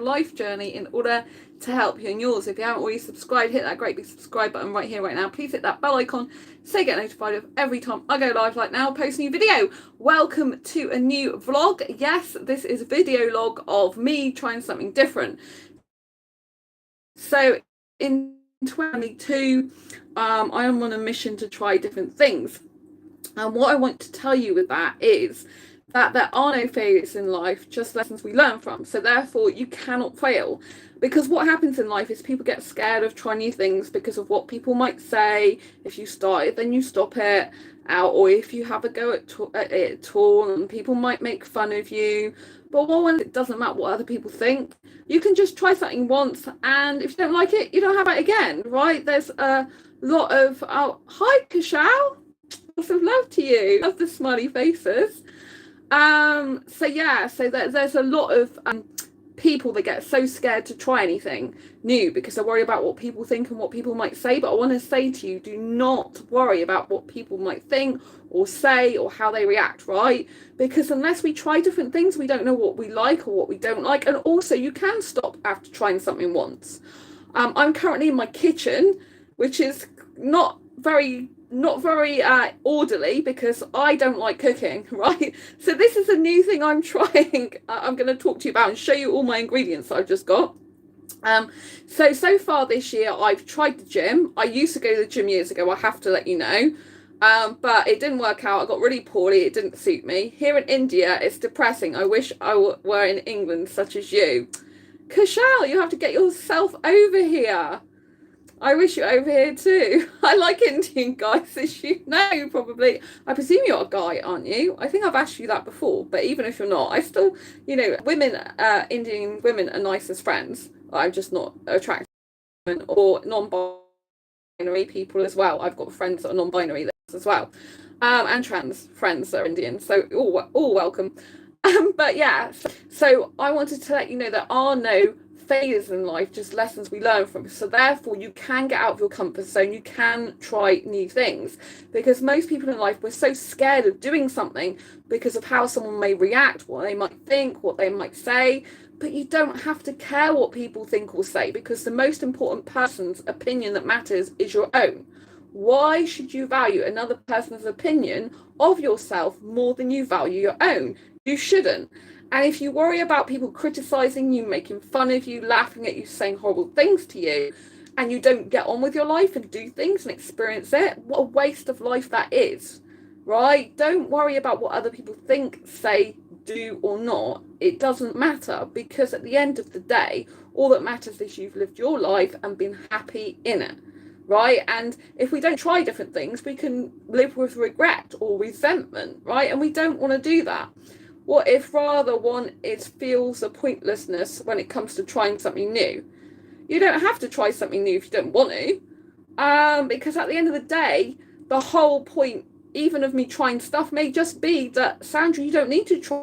life journey in order to help you in yours. If you haven't already subscribed, hit that great big subscribe button right here, right now. Please hit that bell icon so you get notified of every time I go live like now, post a new video. Welcome to a new vlog. Yes, this is a video log of me trying something different. So in 2022, I am on a mission to try different things. And what I want to tell you with that is that there are no failures in life, just lessons we learn from. So therefore, you cannot fail. Because what happens in life is people get scared of trying new things because of what people might say. If you start it, then you stop it. Or if you have a go at it at all, and people might make fun of you. But when it doesn't matter what other people think, you can just try something once, and if you don't like it, you don't have it again, right? There's a lot of, hi, Kashal. Lots of love to you. Love the smiley faces. So there's a lot of people that get so scared to try anything new because they worry about what people think and what people might say. But I want to say to you, do not worry about what people might think or say or how they react, right? Because unless we try different things, we don't know what we like or what we don't like. And also, you can stop after trying something once. I'm currently in my kitchen, which is not very orderly because I don't like cooking, right? So this is a new thing I'm trying. I'm going to talk to you about and show you all my ingredients that I've just got. So far this year I've tried the gym. I used to go to the gym years ago, I have to let you know, but it didn't work out. I got really poorly. It didn't suit me. Here in India it's depressing. I wish I were in England such as you. Kushal, you have to get yourself over here. I wish you're over here too. I like Indian guys, as you know, probably. I presume you're a guy, aren't you? I think I've asked you that before, but even if you're not, I still, Indian women are nice as friends. I'm just not attracted to women or non-binary people as well. I've got friends that are non-binary as well, and trans friends that are Indian, so all welcome. But yeah, so I wanted to let you know there are no failures in life, just lessons we learn from. So therefore you can get out of your comfort zone, you can try new things, because most people in life, we're so scared of doing something because of how someone may react, what they might think, what they might say. But you don't have to care what people think or say, because the most important person's opinion that matters is your own. Why should you value another person's opinion of yourself more than you value your own? You shouldn't. And if you worry about people criticizing you, making fun of you, laughing at you, saying horrible things to you, and you don't get on with your life and do things and experience it, what a waste of life that is, right? Don't worry about what other people think, say, do or not. It doesn't matter, because at the end of the day, all that matters is you've lived your life and been happy in it, right? And if we don't try different things, we can live with regret or resentment, right? And we don't want to do that. What if rather one feels a pointlessness when it comes to trying something new? You don't have to try something new if you don't want to, because at the end of the day, the whole point, even of me trying stuff, may just be that, Sandra, you don't need to try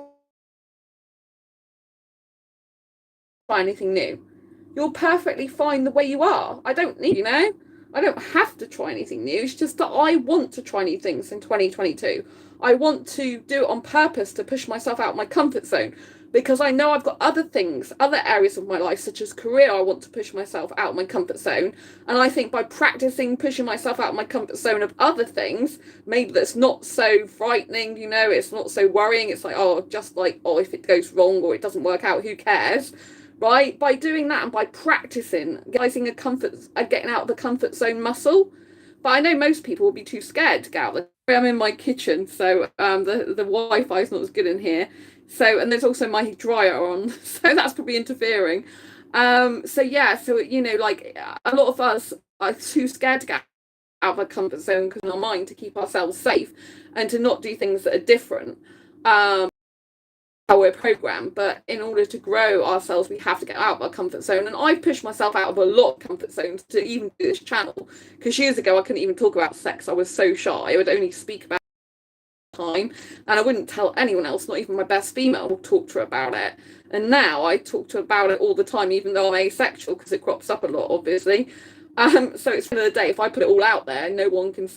anything new. You're perfectly fine the way you are. I don't need, I don't have to try anything new. It's just that I want to try new things in 2022. I want to do it on purpose to push myself out of my comfort zone, because I know I've got other things, other areas of my life, such as career, I want to push myself out of my comfort zone. And I think by practicing pushing myself out of my comfort zone of other things, maybe that's not so frightening, it's not so worrying. It's like, if it goes wrong or it doesn't work out, who cares? Right? By doing that and by practicing, getting out of the comfort zone muscle. But I know most people will be too scared to get out. I'm in my kitchen, so the Wi-Fi is not as good in here. So, and there's also my dryer on, so that's probably interfering. A lot of us are too scared to get out of our comfort zone because in our mind to keep ourselves safe and to not do things that are different. How we're programmed, but in order to grow ourselves, we have to get out of our comfort zone. And I've pushed myself out of a lot of comfort zones to even do this channel, because years ago I couldn't even talk about sex. I was so shy. I would only speak about time, and I wouldn't tell anyone else, not even my best female, would talk to her about it. And now I talk to her about it all the time, even though I'm asexual, because it crops up a lot, obviously. So it's the end of the day, if I put it all out there, no one can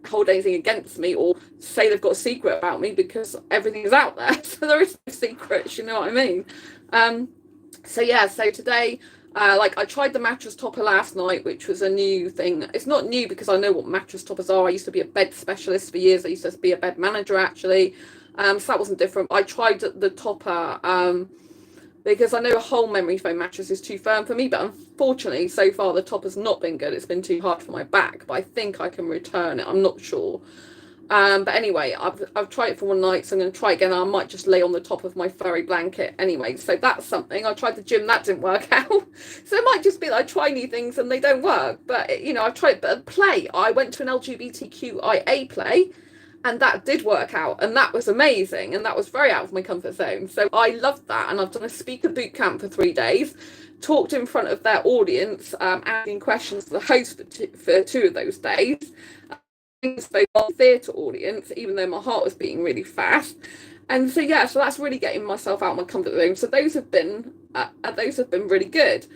hold anything against me or say they've got a secret about me, because everything is out there. So there is no secrets, you know what I mean? So yeah, so today, like I tried the mattress topper last night, which was a new thing. It's not new because I know what mattress toppers are. I used to be a bed specialist for years. I used to be a bed manager actually. So that wasn't different. I tried the topper because I know a whole memory foam mattress is too firm for me, but unfortunately so far the topper's not been good. It's been too hard for my back, but I think I can return it. I'm not sure. But anyway, I've tried it for one night, so I'm going to try it again. I might just lay on the top of my furry blanket anyway. So that's something. I tried the gym, that didn't work out. So it might just be that I try new things and they don't work. But you know, I've tried. But play, I went to an LGBTQIA play, and that did work out, and that was amazing, and that was very out of my comfort zone. So I loved that, and I've done a speaker boot camp for 3 days. Talked in front of their audience, asking questions to the host for 2 of those days. Spoke on theatre audience, even though my heart was beating really fast. And so yeah, so that's really getting myself out of my comfort zone. So those have been really good.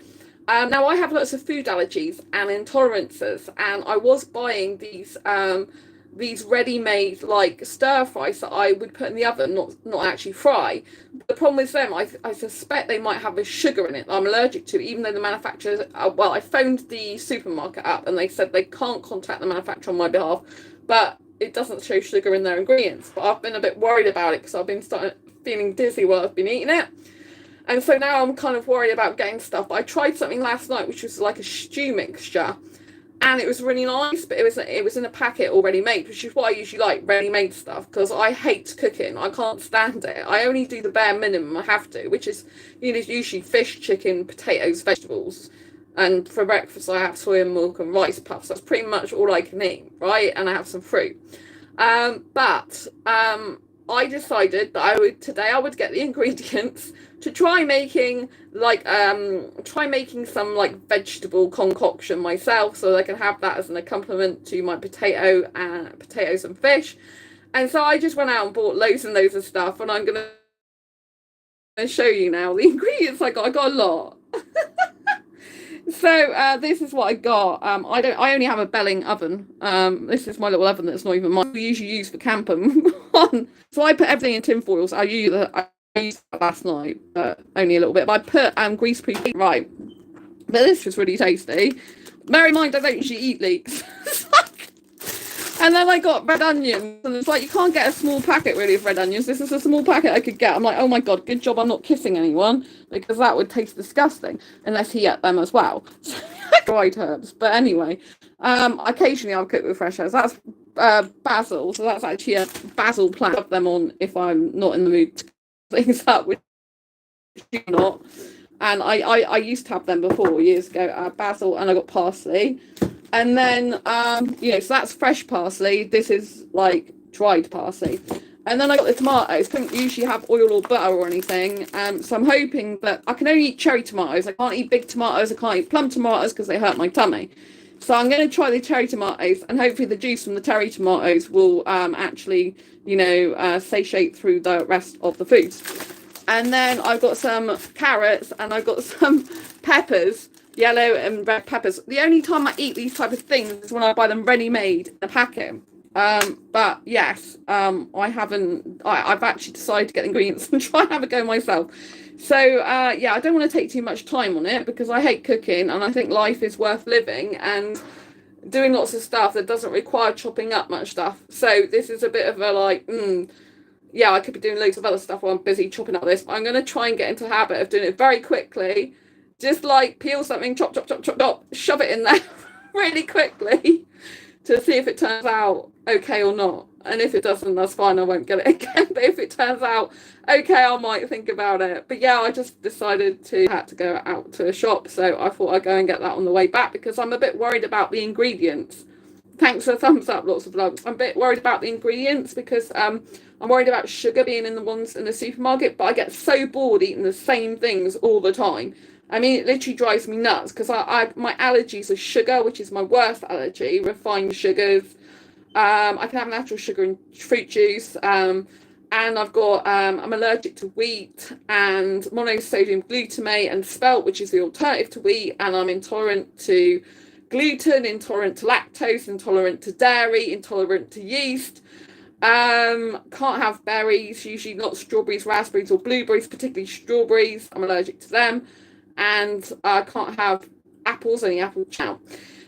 Now I have lots of food allergies and intolerances, and I was buying these ready-made like stir fries that I would put in the oven, not actually fry. The problem with them, I suspect they might have a sugar in it that I'm allergic to, even though the manufacturers, well, I phoned the supermarket up and they said they can't contact the manufacturer on my behalf, but it doesn't show sugar in their ingredients. But I've been a bit worried about it because I've been feeling dizzy while I've been eating it. And so now I'm kind of worried about getting stuff. But I tried something last night, which was like a stew mixture. And it was really nice, but it was in a packet already made, which is why I usually like ready-made stuff, because I hate cooking. I can't stand it. I only do the bare minimum I have to, which is, you know, usually fish, chicken, potatoes, vegetables. And for breakfast, I have soy milk and rice puffs. That's pretty much all I can eat, right? And I have some fruit. But I decided that today I would get the ingredients to try making some like vegetable concoction myself, so I can have that as an accompaniment to my potatoes and fish. And so I just went out and bought loads and loads of stuff, and I'm gonna show you now the ingredients I got. I got a lot. So this is what I got. I only have a Belling oven. This is my little oven that's not even mine. We usually use for camping. So I put everything in tin foils. I used that last night, but only a little bit. But I put grease-proof heat, right. But this was really tasty. Bear in mind, I don't usually eat leeks. And then I got red onions, and it's like, you can't get a small packet really of red onions. This is a small packet I could get. I'm like, oh my god, good job I'm not kissing anyone, because that would taste disgusting unless he ate them as well. So dried herbs. But anyway, occasionally I'll cook with fresh herbs. That's basil, so that's actually a basil plant. I have them on if I'm not in the mood to cook things up, which you're not. And I used to have them before years ago, basil, and I got parsley. And then, so that's fresh parsley. This is like dried parsley. And then I got the tomatoes. Don't usually have oil or butter or anything. So I'm hoping that I can only eat cherry tomatoes. I can't eat big tomatoes. I can't eat plum tomatoes because they hurt my tummy. So I'm going to try the cherry tomatoes, and hopefully the juice from the cherry tomatoes will actually, satiate through the rest of the food. And then I've got some carrots, and I've got some peppers. Yellow and red peppers. The only time I eat these type of things is when I buy them ready-made in a packet. But yes, I've actually decided to get the ingredients and try and have a go myself. So yeah, I don't want to take too much time on it because I hate cooking, and I think life is worth living and doing lots of stuff that doesn't require chopping up much stuff. So this is a bit of a yeah, I could be doing loads of other stuff while I'm busy chopping up this, but I'm going to try and get into the habit of doing it very quickly. Just like peel something, chop, chop, chop, chop, chop, shove it in there really quickly to see if it turns out okay or not. And if it doesn't, that's fine, I won't get it again. But if it turns out okay, I might think about it. But yeah, I just decided had to go out to a shop, so I thought I'd go and get that on the way back because I'm a bit worried about the ingredients. Thanks for the thumbs up, lots of love. I'm a bit worried about the ingredients because I'm worried about sugar being in the ones in the supermarket, but I get so bored eating the same things all the time. I mean, it literally drives me nuts because my allergies are sugar, which is my worst allergy, refined sugars. I can have natural sugar in fruit juice. And I've got, I'm allergic to wheat and monosodium glutamate and spelt, which is the alternative to wheat. And I'm intolerant to gluten, intolerant to lactose, intolerant to dairy, intolerant to yeast. Can't have berries, usually not strawberries, raspberries, or blueberries, particularly strawberries. I'm allergic to them. And I can't have apples, only apple chow.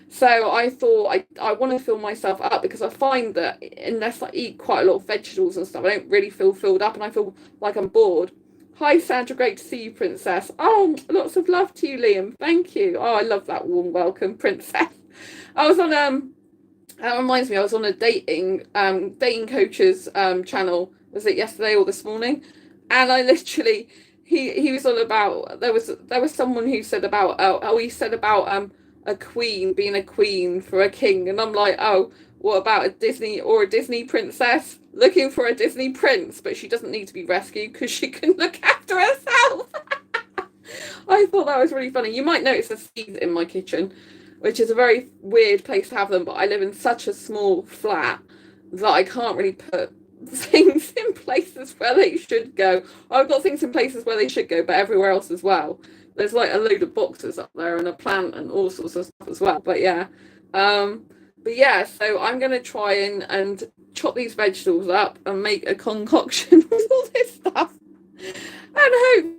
So I thought I want to fill myself up, because I find that unless I eat quite a lot of vegetables and stuff, I don't really feel filled up, and I feel like I'm bored. Hi Sandra, great to see you, Princess. Oh, lots of love to you, Liam. Thank you. Oh, I love that warm welcome, Princess. I was on that reminds me, I was on a dating coach's channel. Was it yesterday or this morning? And I literally, he was all about, there was someone who said about, he said about a queen being a queen for a king, and I'm like, oh, what about a Disney princess looking for a Disney prince, but she doesn't need to be rescued because she can look after herself. I thought that was really funny. You might notice a seed in my kitchen, which is a very weird place to have them, but I live in such a small flat that I can't really put things in places where they should go. I've got things in places where they should go, but everywhere else as well. There's like a load of boxes up there and a plant and all sorts of stuff as well. But yeah, so I'm gonna try and chop these vegetables up and make a concoction with all this stuff, and hope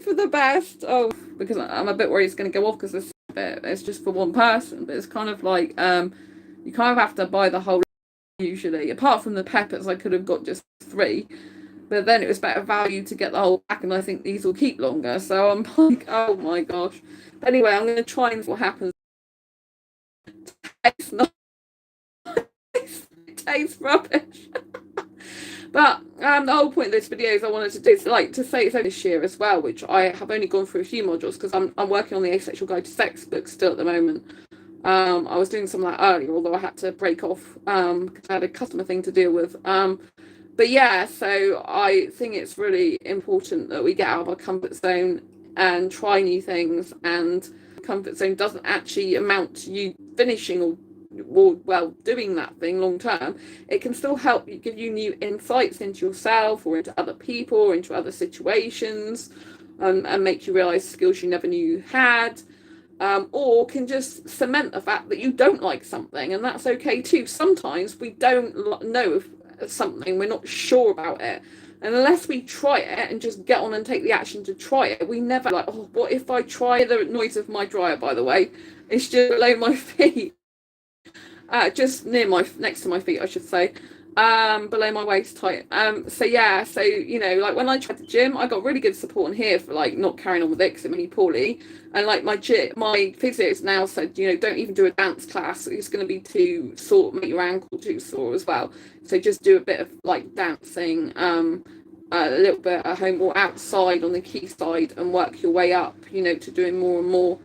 for the best. Oh, because I'm a bit worried it's going to go off, because it's just for one person, but it's kind of like you kind of have to buy the whole usually. Apart from the peppers, I could have got just 3, but then it was better value to get the whole pack, and I think these will keep longer. So I'm like, oh my gosh. Anyway, I'm going to try and see what happens. It's not. It tastes rubbish. But the whole point of this video is I wanted to do is like to say it's only this year as well, which I have only gone through a few modules, because I'm working on the Asexual Guide to Sex book still at the moment. I was doing some of that earlier, although I had to break off because I had a customer thing to deal with. But yeah, so I think it's really important that we get out of our comfort zone and try new things. And comfort zone doesn't actually amount to you finishing or doing that thing long term. It can still help you, give you new insights into yourself or into other people or into other situations, and make you realize skills you never knew you had, or can just cement the fact that you don't like something, and that's okay too. Sometimes we don't know if something, we're not sure about it, and unless we try it and just get on and take the action to try it, we never like, oh, what if I try? The noise of my dryer, by the way, it's just below my feet. Just next to my feet, I should say, below my waist height. So you know, like when I tried the gym, I got really good support in here for like not carrying on with it because I'm really poorly. And like my physio's now said, you know, don't even do a dance class. It's going to be too sore, make your ankle too sore as well. So just do a bit of like dancing, a little bit at home or outside on the quayside, and work your way up, you know, to doing more and more.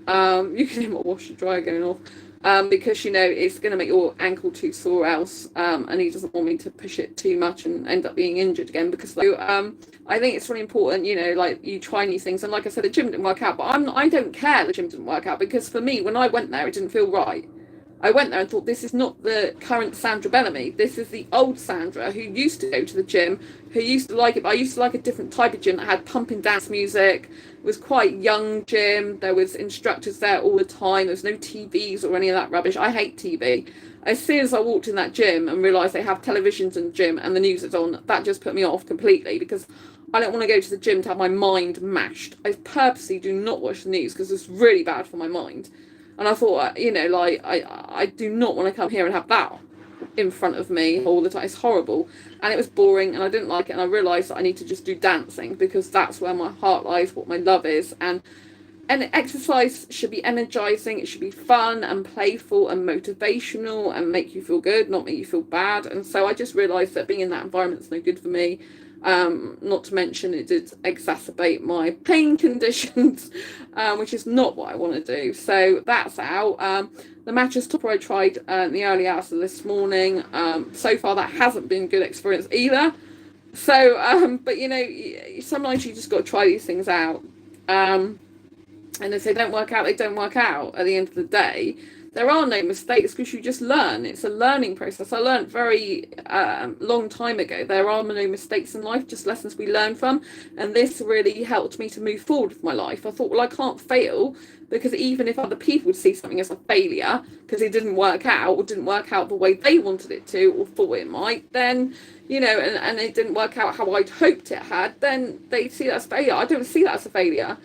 You can hear my washer dryer going off. Because you know it's going to make your ankle too sore else, and he doesn't want me to push it too much and end up being injured again. Because I think it's really important, you know, like you try new things. And like I said, the gym didn't work out, but I don't care the gym didn't work out, because for me, when I went there, it didn't feel right. I went there and thought, this is not the current Sandra Bellamy. This is the old Sandra who used to go to the gym, who used to like it. But I used to like a different type of gym that had pumping dance music. It was quite young gym. There was instructors there all the time. There was no TVs or any of that rubbish. I hate TV. As soon as I walked in that gym and realised they have televisions in the gym and the news is on, that just put me off completely, because I don't want to go to the gym to have my mind mashed. I purposely do not watch the news because it's really bad for my mind. And I thought, you know, like, I do not want to come here and have that in front of me all the time. It's horrible. And it was boring and I didn't like it. And I realised that I need to just do dancing, because that's where my heart lies, what my love is. And exercise should be energising. It should be fun and playful and motivational and make you feel good, not make you feel bad. And so I just realised that being in that environment is no good for me. Not to mention it did exacerbate my pain conditions, which is not what I want to do. So that's out. The mattress topper I tried in the early hours of this morning. So far that hasn't been a good experience either. So, but you know, sometimes you just got to try these things out. And if they don't work out, they don't work out. At the end of the day, there are no mistakes because you just learn. It's a learning process. I learned very long time ago, there are no mistakes in life, just lessons we learn from. And this really helped me to move forward with my life. I thought, well, I can't fail, because even if other people would see something as a failure because it didn't work out, or didn't work out the way they wanted it to or thought it might, then, you know, and it didn't work out how I'd hoped it had, then they see that as failure. I don't see that as a failure.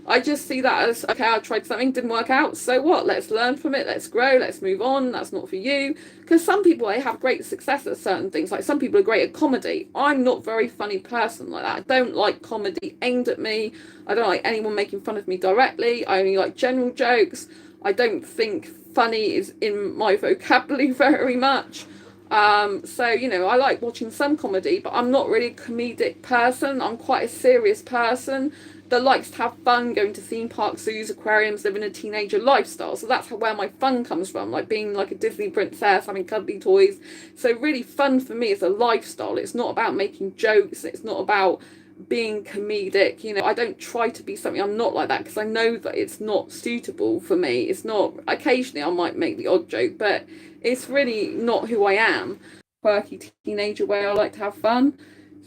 I just see that as, okay, I tried something, didn't work out, so what? Let's learn from it, let's grow, let's move on. That's not for you. Because some people, they have great success at certain things. Like, some people are great at comedy. I'm not a very funny person like that. I don't like comedy aimed at me. I don't like anyone making fun of me directly. I only like general jokes. I don't think funny is in my vocabulary very much. So, you know, I like watching some comedy, but I'm not really a comedic person. I'm quite a serious person that likes to have fun, going to theme parks, zoos, aquariums, living a teenager lifestyle. So that's where my fun comes from, like being like a Disney princess, having cuddly toys. So really, fun for me is a lifestyle. It's not about making jokes. It's not about being comedic. You know, I don't try to be something I'm not like that, because I know that it's not suitable for me. It's not. Occasionally I might make the odd joke, but it's really not who I am. Quirky teenager way, I like to have fun.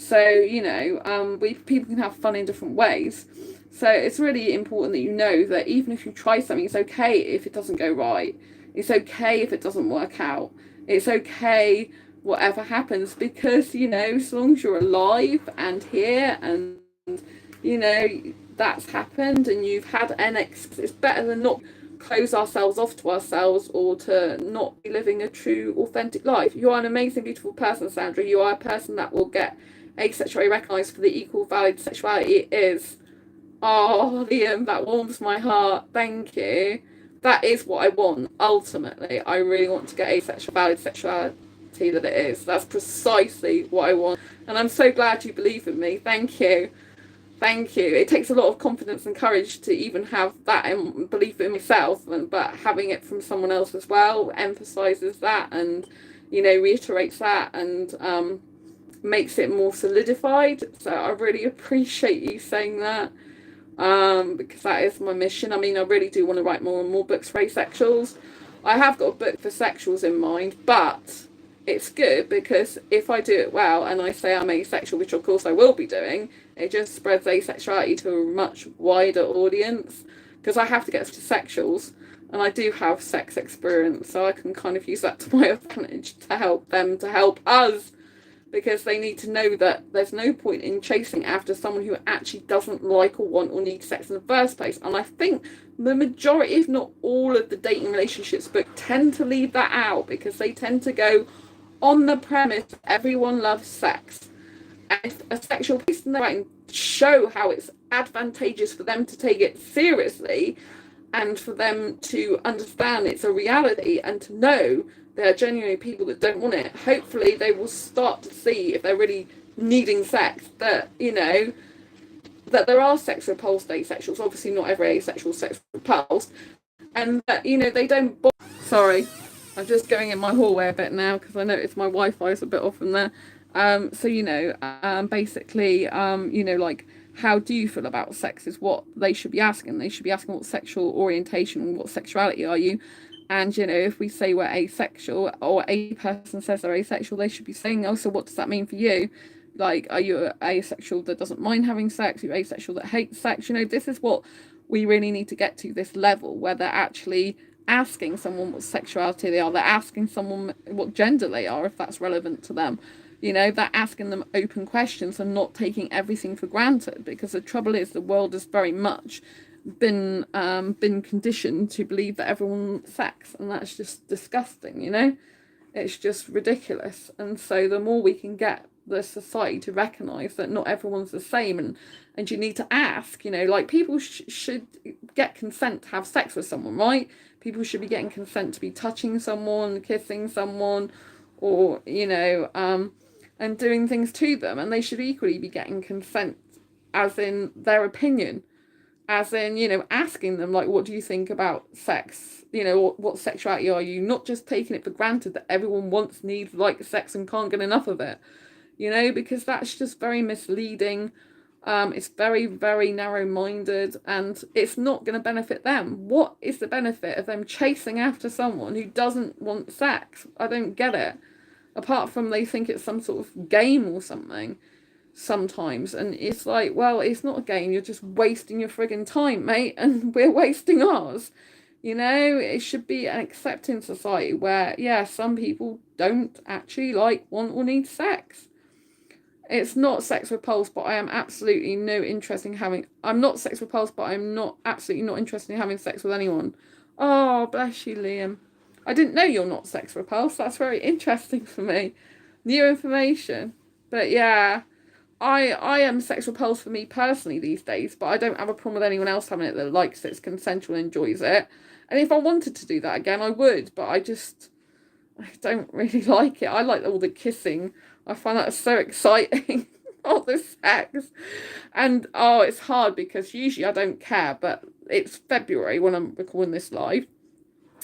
So, you know, people can have fun in different ways. So it's really important that you know that even if you try something, it's okay if it doesn't go right. It's okay if it doesn't work out. It's okay whatever happens, because, you know, as long as you're alive and here, and, you know, that's happened and you've had NX, it's better than not close ourselves off to ourselves, or to not be living a true, authentic life. You are an amazing, beautiful person, Sandra. You are a person that will get asexuality recognised for the equal valid sexuality it is. Oh, Liam, that warms my heart. Thank you. That is what I want, ultimately. I really want to get asexual valid sexuality that it is. That's precisely what I want. And I'm so glad you believe in me. Thank you. Thank you. It takes a lot of confidence and courage to even have that belief in myself, but having it from someone else as well emphasizes that, and, you know, reiterates that, and makes it more solidified. So I really appreciate you saying that, because that is my mission. I mean, I really do want to write more and more books for asexuals. I have got a book for sexuals in mind, but it's good because if I do it well and I say I'm asexual, which of course I will be doing, it just spreads asexuality to a much wider audience, because I have to get to sexuals, and I do have sex experience, so I can kind of use that to my advantage to help them to help us, because they need to know that there's no point in chasing after someone who actually doesn't like or want or need sex in the first place. And I think the majority, if not all, of the dating relationships book tend to leave that out, because they tend to go on the premise everyone loves sex. And if a sexual person in writing show how it's advantageous for them to take it seriously, and for them to understand it's a reality, and to know there are genuinely people that don't want it, hopefully they will start to see, if they're really needing sex, that, you know, that there are sex repulsed asexuals. Obviously not every asexual sex repulsed, and that, you know, they don't sorry, I'm just going in my hallway a bit now because I noticed my Wi-Fi is a bit off in there. So, you know, basically, you know, like, how do you feel about sex is what they should be asking. They should be asking what sexual orientation and what sexuality are you. And, you know, if we say we're asexual, or a person says they're asexual, they should be saying, oh, so what does that mean for you? Like, are you asexual that doesn't mind having sex? Are you asexual that hates sex? You know, this is what we really need to get to, this level where they're actually asking someone what sexuality they are. They're asking someone what gender they are, if that's relevant to them. You know, they're asking them open questions and not taking everything for granted, because the trouble is the world has very much been conditioned to believe that everyone wants sex, and that's just disgusting, you know. It's just ridiculous. And so the more we can get the society to recognize that not everyone's the same, and you need to ask, you know, like, people should get consent to have sex with someone, right? People should be getting consent to be touching someone, kissing someone, or, you know, and doing things to them, and they should equally be getting consent, as in their opinion, as in, you know, asking them, like, what do you think about sex? You know, what sexuality are you? Not just taking it for granted that everyone wants, needs, like sex and can't get enough of it, you know, because that's just very misleading. It's very, very narrow-minded, and it's not going to benefit them. What is the benefit of them chasing after someone who doesn't want sex? I don't get it. Apart from they think it's some sort of game or something sometimes. And it's like, well, it's not a game. You're just wasting your friggin' time, mate, and we're wasting ours. You know, it should be an accepting society where, yeah, some people don't actually want or need sex. It's not sex repulsed, but I am absolutely no interest in having. I'm not sex repulsed, but I'm not absolutely not interested in having sex with anyone. Oh, bless you, Liam. I didn't know you're not sex repulsed. That's very interesting for me. New information. But yeah, I am sex repulsed for me personally these days, but I don't have a problem with anyone else having it that likes it, it's consensual, enjoys it. And if I wanted to do that again, I would, but I don't really like it. I like all the kissing. I find that so exciting. All the sex. And oh, it's hard because usually I don't care, but it's February when I'm recording this live.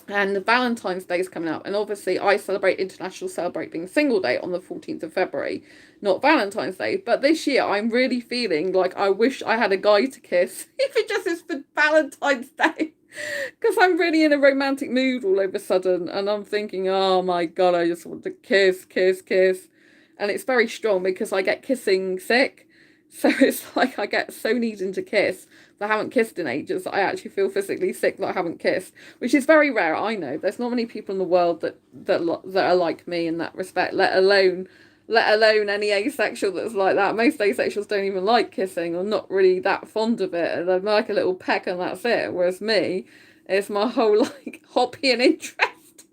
And the Valentine's Day is coming up. And obviously I celebrate International Celebrate Being Single Day on the 14th of February, not Valentine's Day. But this year I'm really feeling like I wish I had a guy to kiss, if it just is for Valentine's Day. Because I'm really in a romantic mood all of a sudden, and I'm thinking, oh my god, I just want to kiss, kiss, kiss. And it's very strong because I get kissing sick. So it's like I get so needing to kiss that I haven't kissed in ages that I actually feel physically sick that I haven't kissed, which is very rare. I know there's not many people in the world that are like me in that respect, let alone any asexual that's like that. Most asexuals don't even like kissing, or not really that fond of it. They like a little peck and that's it. Whereas me, it's my whole like hobby and interest.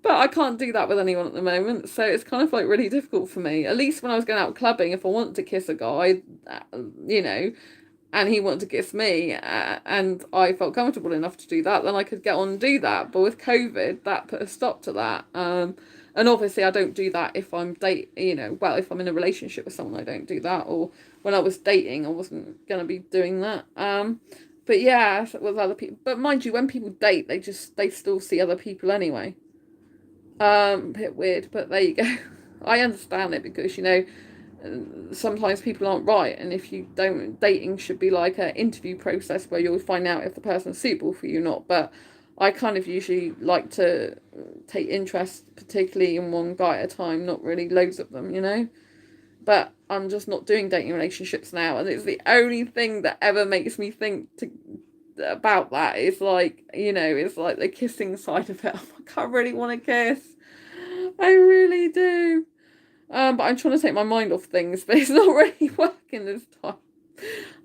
But I can't do that with anyone at the moment, so it's kind of like really difficult for me. At least when I was going out clubbing, if I wanted to kiss a guy, you know, and he wanted to kiss me, and I felt comfortable enough to do that, then I could get on and do that. But with COVID, that put a stop to that. And obviously I don't do that if I'm if I'm in a relationship with someone, I don't do that. Or when I was dating, I wasn't going to be doing that. But yeah, with other people. But mind you, when people date, they still see other people anyway. A bit weird, but there you go. I understand it because, sometimes people aren't right, and if you don't, dating should be like an interview process where you'll find out if the person's suitable for you or not. But I kind of usually like to take interest, particularly in one guy at a time, not really loads of them, But I'm just not doing dating relationships now, and it's the only thing that ever makes me think about that is like, it's like the kissing side of it. I really want to kiss. I really do. But I'm trying to take my mind off things, but it's not really working this time.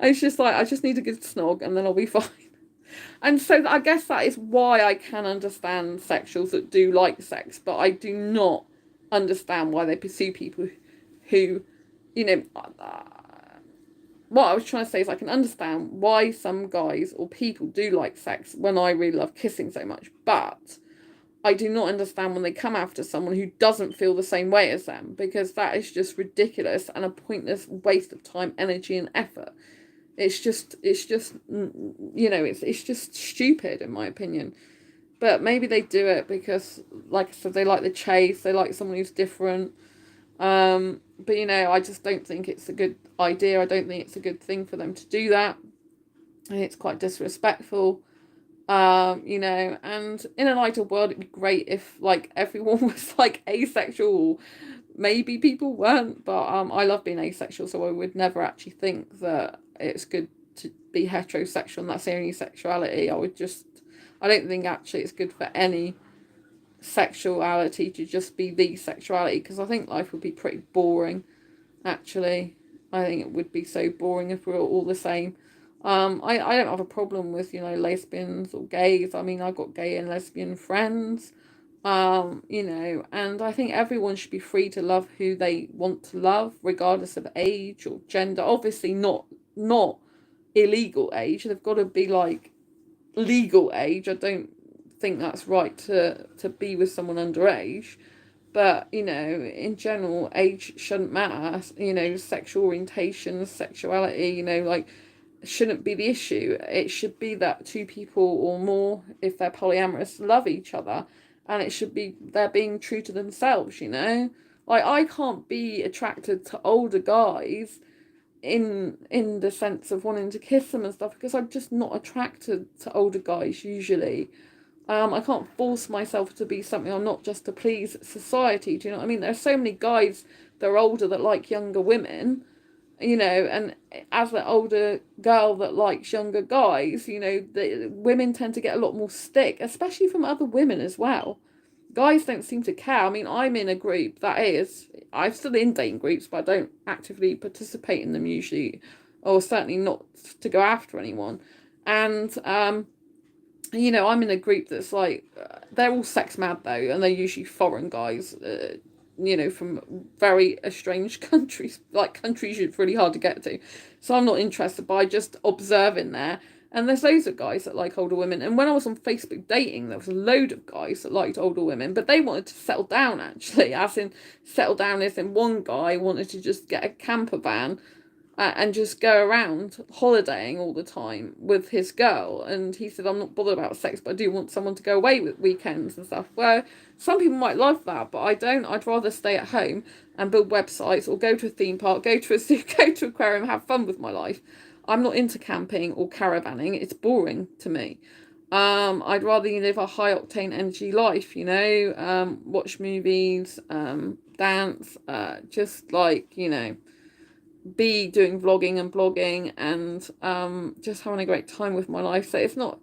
It's just like, I just need a good snog and then I'll be fine. And so I guess that is why I can understand sexuals that do like sex, but I do not understand why they pursue people who, what I was trying to say is I can understand why some guys or people do like sex when I really love kissing so much, but I do not understand when they come after someone who doesn't feel the same way as them, because that is just ridiculous and a pointless waste of time, energy, and effort. It's just stupid in my opinion. But maybe they do it because, like I said, they like the chase, they like someone who's different. But I just don't think it's a good idea. I don't think it's a good thing for them to do that. I think it's quite disrespectful. And in an ideal world, it'd be great if like everyone was like asexual. Maybe people weren't, but I love being asexual, so I would never actually think that it's good to be heterosexual and that's the only sexuality. I don't think actually it's good for any sexuality to just be the sexuality, because I think life would be pretty boring, actually. I think it would be so boring if we were all the same. I don't have a problem with, lesbians or gays. I mean, I've got gay and lesbian friends, and I think everyone should be free to love who they want to love, regardless of age or gender. Obviously not illegal age. They've got to be like legal age. I don't think that's right to be with someone underage. But, in general, age shouldn't matter. Sexual orientation, sexuality, shouldn't be the issue. It should be that two people or more, if they're polyamorous, love each other. And it should be they're being true to themselves, Like, I can't be attracted to older guys in the sense of wanting to kiss them and stuff, because I'm just not attracted to older guys usually. I can't force myself to be something I'm not, just to please society. Do you know what I mean? There's so many guys that are older that like younger women, you know, and as an older girl that likes younger guys, you know, the women tend to get a lot more stick, especially from other women as well. Guys don't seem to care. I mean, I'm in a group that is, I'm still in dating groups, but I don't actively participate in them usually, or certainly not to go after anyone. And you know, I'm in a group that's like, they're all sex mad though, and they're usually foreign guys, you know, from very estranged countries, like countries it's really hard to get to. So I'm not interested, but I just observe in there. And there's loads of guys that like older women. And when I was on Facebook dating, there was a load of guys that liked older women, but they wanted to settle down actually, as in settle down as in one guy wanted to just get a camper van and just go around holidaying all the time with his girl. And he said, I'm not bothered about sex, but I do want someone to go away with weekends and stuff. Well, some people might love that, but I don't. I'd rather stay at home and build websites, or go to a theme park, go to a zoo, go to an aquarium, have fun with my life. I'm not into camping or caravanning. It's boring to me. I'd rather live a high octane energy life, you know, watch movies, dance, just like, you know, be doing vlogging and blogging, and just having a great time with my life. So it's not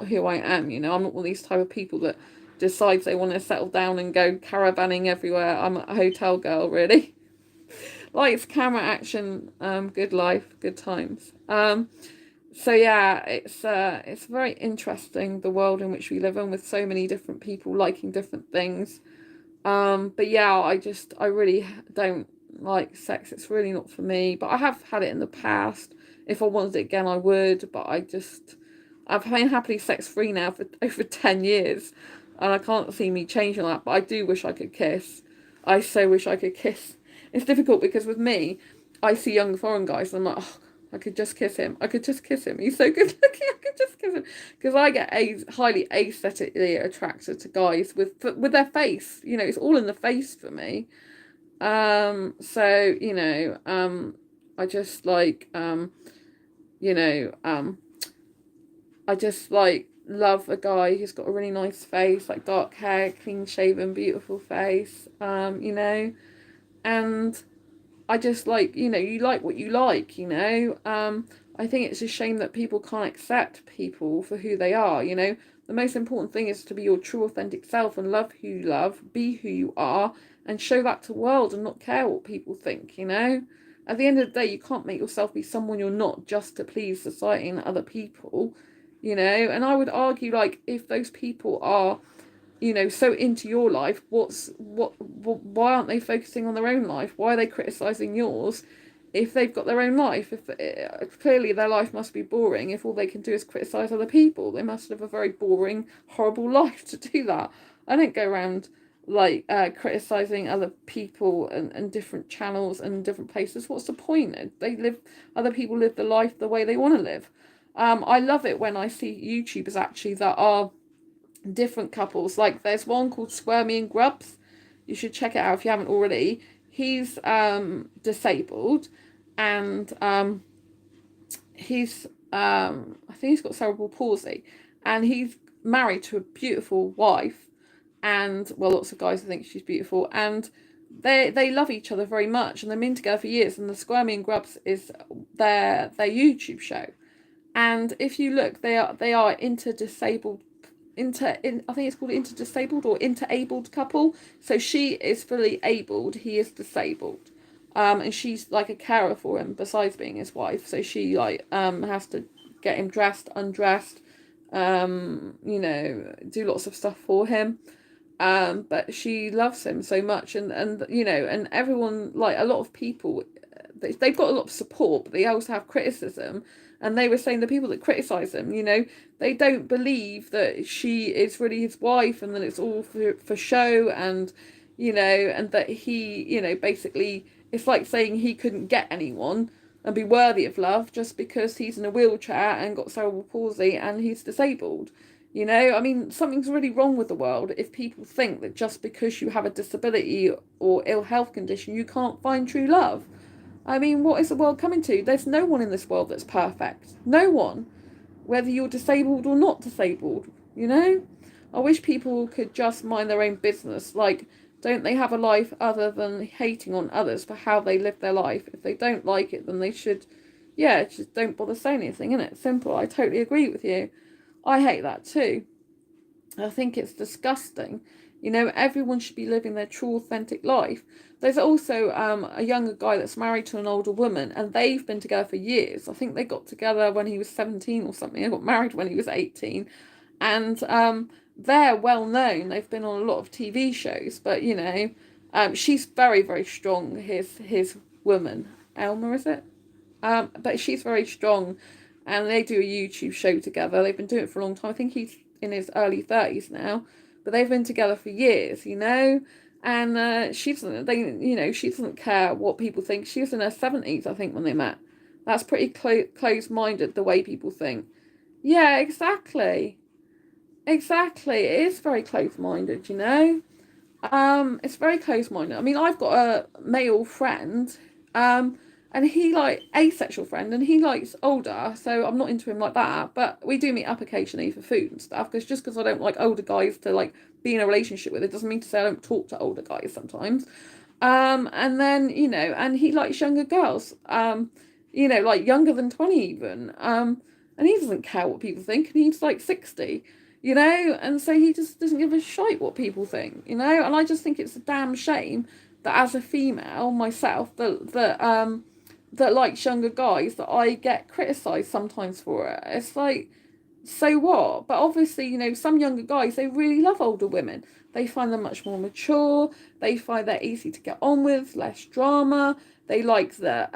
who I am, you know. I'm not one of these type of people that decides they want to settle down and go caravanning everywhere. I'm a hotel girl, really. Lights, camera, action, good life, good times. So yeah, it's very interesting, the world in which we live in, with so many different people liking different things. But yeah, I really don't like sex. It's really not for me, but I have had it in the past. If I wanted it again, I would, but I've been happily sex free now for over 10 years, and I can't see me changing that. But I do wish I could kiss. I so wish I could kiss. It's difficult because with me, I see young foreign guys and I'm like, oh, I could just kiss him. I could just kiss him. He's so good looking. I could just kiss him. Because I get highly aesthetically attracted to guys with their face. You know, it's all in the face for me. So, you know, I just like, you know, I just like love a guy who's got a really nice face, like dark hair, clean shaven, beautiful face, you know, and I just like, you know, you like what you like, you know. I think it's a shame that people can't accept people for who they are, you know. The most important thing is to be your true authentic self and love who you love, be who you are, and show that to the world and not care what people think, you know. At the end of the day, you can't make yourself be someone you're not just to please society and other people, you know. And I would argue, like, if those people are, you know, so into your life, why aren't they focusing on their own life? Why are they criticizing yours if they've got their own life? If clearly their life must be boring if all they can do is criticize other people. They must live a very boring, horrible life to do that. I don't go around like criticizing other people and different channels and different places. What's the point? Other people live the life the way they want to live. I love it when I see YouTubers actually that are different couples. Like there's one called Squirmy and Grubs. You should check it out if you haven't already. He's disabled, and he's I think he's got cerebral palsy, and he's married to a beautiful wife, and well, lots of guys think she's beautiful, and they love each other very much, and they've been together for years. And the Squirmy and Grubs is their YouTube show, and if you look, they are interdisabled. I think it's called interdisabled or interabled couple. So she is fully abled, he is disabled, and she's like a carer for him besides being his wife. So she like has to get him dressed, undressed, you know, do lots of stuff for him. But she loves him so much, and you know, and everyone, like a lot of people, they've got a lot of support, but they also have criticism. And they were saying the people that criticize him, you know, they don't believe that she is really his wife, and that it's all for show, and, you know, and that he, you know, basically, it's like saying he couldn't get anyone and be worthy of love just because he's in a wheelchair and got cerebral palsy and he's disabled. You know, I mean, something's really wrong with the world if people think that just because you have a disability or ill health condition, you can't find true love. I mean, what is the world coming to? There's no one in this world that's perfect. No one. Whether you're disabled or not disabled, you know? I wish people could just mind their own business. Like, don't they have a life other than hating on others for how they live their life? If they don't like it, then they should, yeah, just don't bother saying anything, innit? Simple. I totally agree with you. I hate that too. I think it's disgusting. You know, everyone should be living their true, authentic life. There's also a younger guy that's married to an older woman, and they've been together for years. I think they got together when he was 17 or something. They got married when he was 18. And they're well known. They've been on a lot of TV shows, but, you know, she's very, very strong, his woman. Elma, is it? But she's very strong, and they do a YouTube show together. They've been doing it for a long time. I think he's in his early 30s now, but they've been together for years, you know. And she doesn't care what people think. She was in her 70s, I think, when they met. That's pretty close-minded, the way people think. Yeah, exactly. Exactly. It is very close-minded, you know. It's very close-minded. I mean, I've got a male friend, and he like asexual friend, and he likes older, so I'm not into him like that. But we do meet up occasionally for food and stuff. Because just because I don't like older guys to like be in a relationship with, it doesn't mean to say I don't talk to older guys sometimes. And then and he likes younger girls. Like younger than 20 even. And he doesn't care what people think, and he's like 60. And so he just doesn't give a shite what people think, and I just think it's a damn shame that as a female myself that likes younger guys, that I get criticised sometimes for it. It's like, so what? But obviously, some younger guys, they really love older women. They find them much more mature. They find they're easy to get on with, less drama. They like the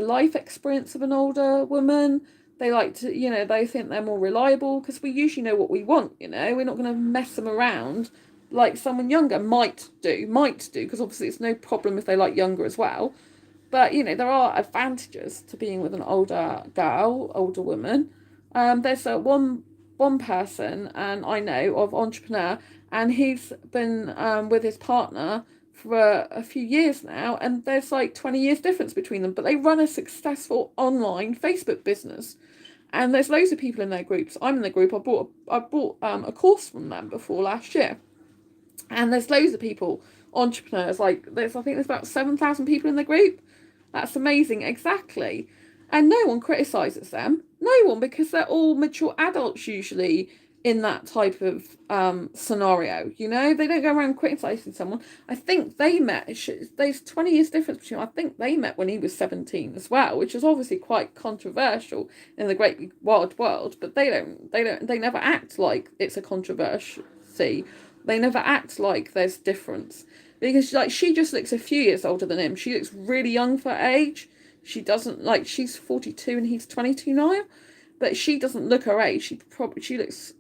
life experience of an older woman. They like to, they think they're more reliable because we usually know what we want, We're not going to mess them around like someone younger might do, because obviously it's no problem if they like younger as well. But, there are advantages to being with an older girl, older woman. There's one person, and I know of entrepreneur, and he's been with his partner for a few years now, and there's like 20 years difference between them, but they run a successful online Facebook business. And there's loads of people in their groups. I'm in the group. I bought a course from them before last year. And there's loads of people, entrepreneurs, I think there's about 7,000 people in the group. That's amazing, exactly. And no one criticises them. No one, because they're all mature adults usually in that type of scenario. They don't go around criticising someone. I think they met, there's 20 years difference between them. I think they met when he was 17 as well, which is obviously quite controversial in the great wide world, but they never act like it's a controversy. They never act like there's difference, because she just looks a few years older than him. She looks really young for her age. She doesn't, she's 42 and he's 22 now, but she doesn't look her age. She looks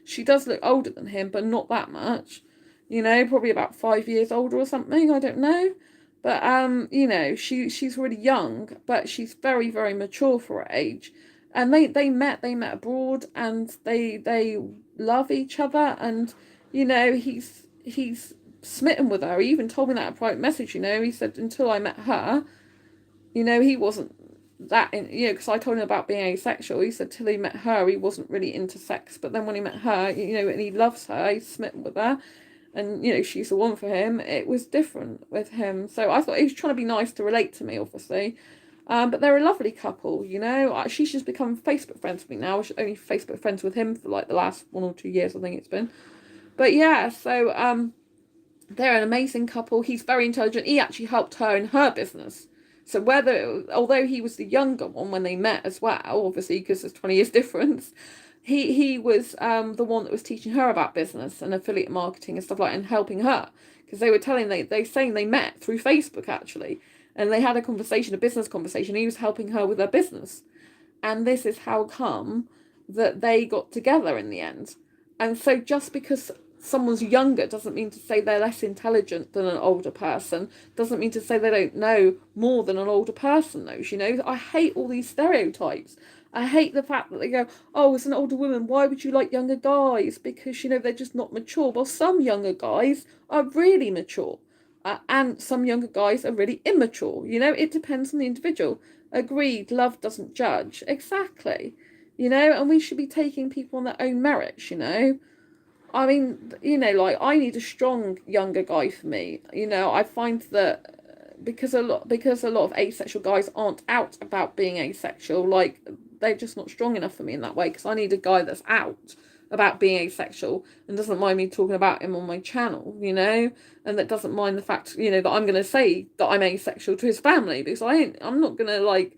she does look older than him, but not that much. Probably about 5 years older or something. I don't know, but she's really young, but she's very, very mature for her age. And they met abroad, and they love each other, and he's smitten with her. He even told me that in a private message. He said, until I met her, he wasn't that because I told him about being asexual. He said till he met her, he wasn't really into sex, but then when he met her, and he loves her, he's smitten with her, and she's the one for him. It was different with him. So I thought he was trying to be nice to relate to me, obviously. But they're a lovely couple. She's just become Facebook friends with me now. She's only Facebook friends with him for like the last 1 or 2 years, I think it's been. But yeah, so they're an amazing couple. He's very intelligent. He actually helped her in her business. So although he was the younger one when they met as well, obviously because there's 20 years difference, he was the one that was teaching her about business and affiliate marketing and stuff like that, and helping her, because they were saying they met through Facebook actually, and they had a business conversation. He was helping her with her business, and this is how come that they got together in the end. And so just because someone's younger doesn't mean to say they're less intelligent than an older person, doesn't mean to say they don't know more than an older person knows. I hate all these stereotypes. I hate the fact that they go, oh, it's an older woman, why would you like younger guys? Because they're just not mature. Well, some younger guys are really mature. and some younger guys are really immature. You know, it depends on the individual. Agreed, love doesn't judge. Exactly. You know, and we should be taking people on their own merits, you know. I mean, you know, like I need a strong younger guy for me. You know, I find that because a lot of asexual guys aren't out about being asexual, like they're just not strong enough for me in that way, because I need a guy that's out about being asexual and doesn't mind me talking about him on my channel, you know, and that doesn't mind the fact, you know, that I'm going to say that I'm asexual to his family, because I'm not going to like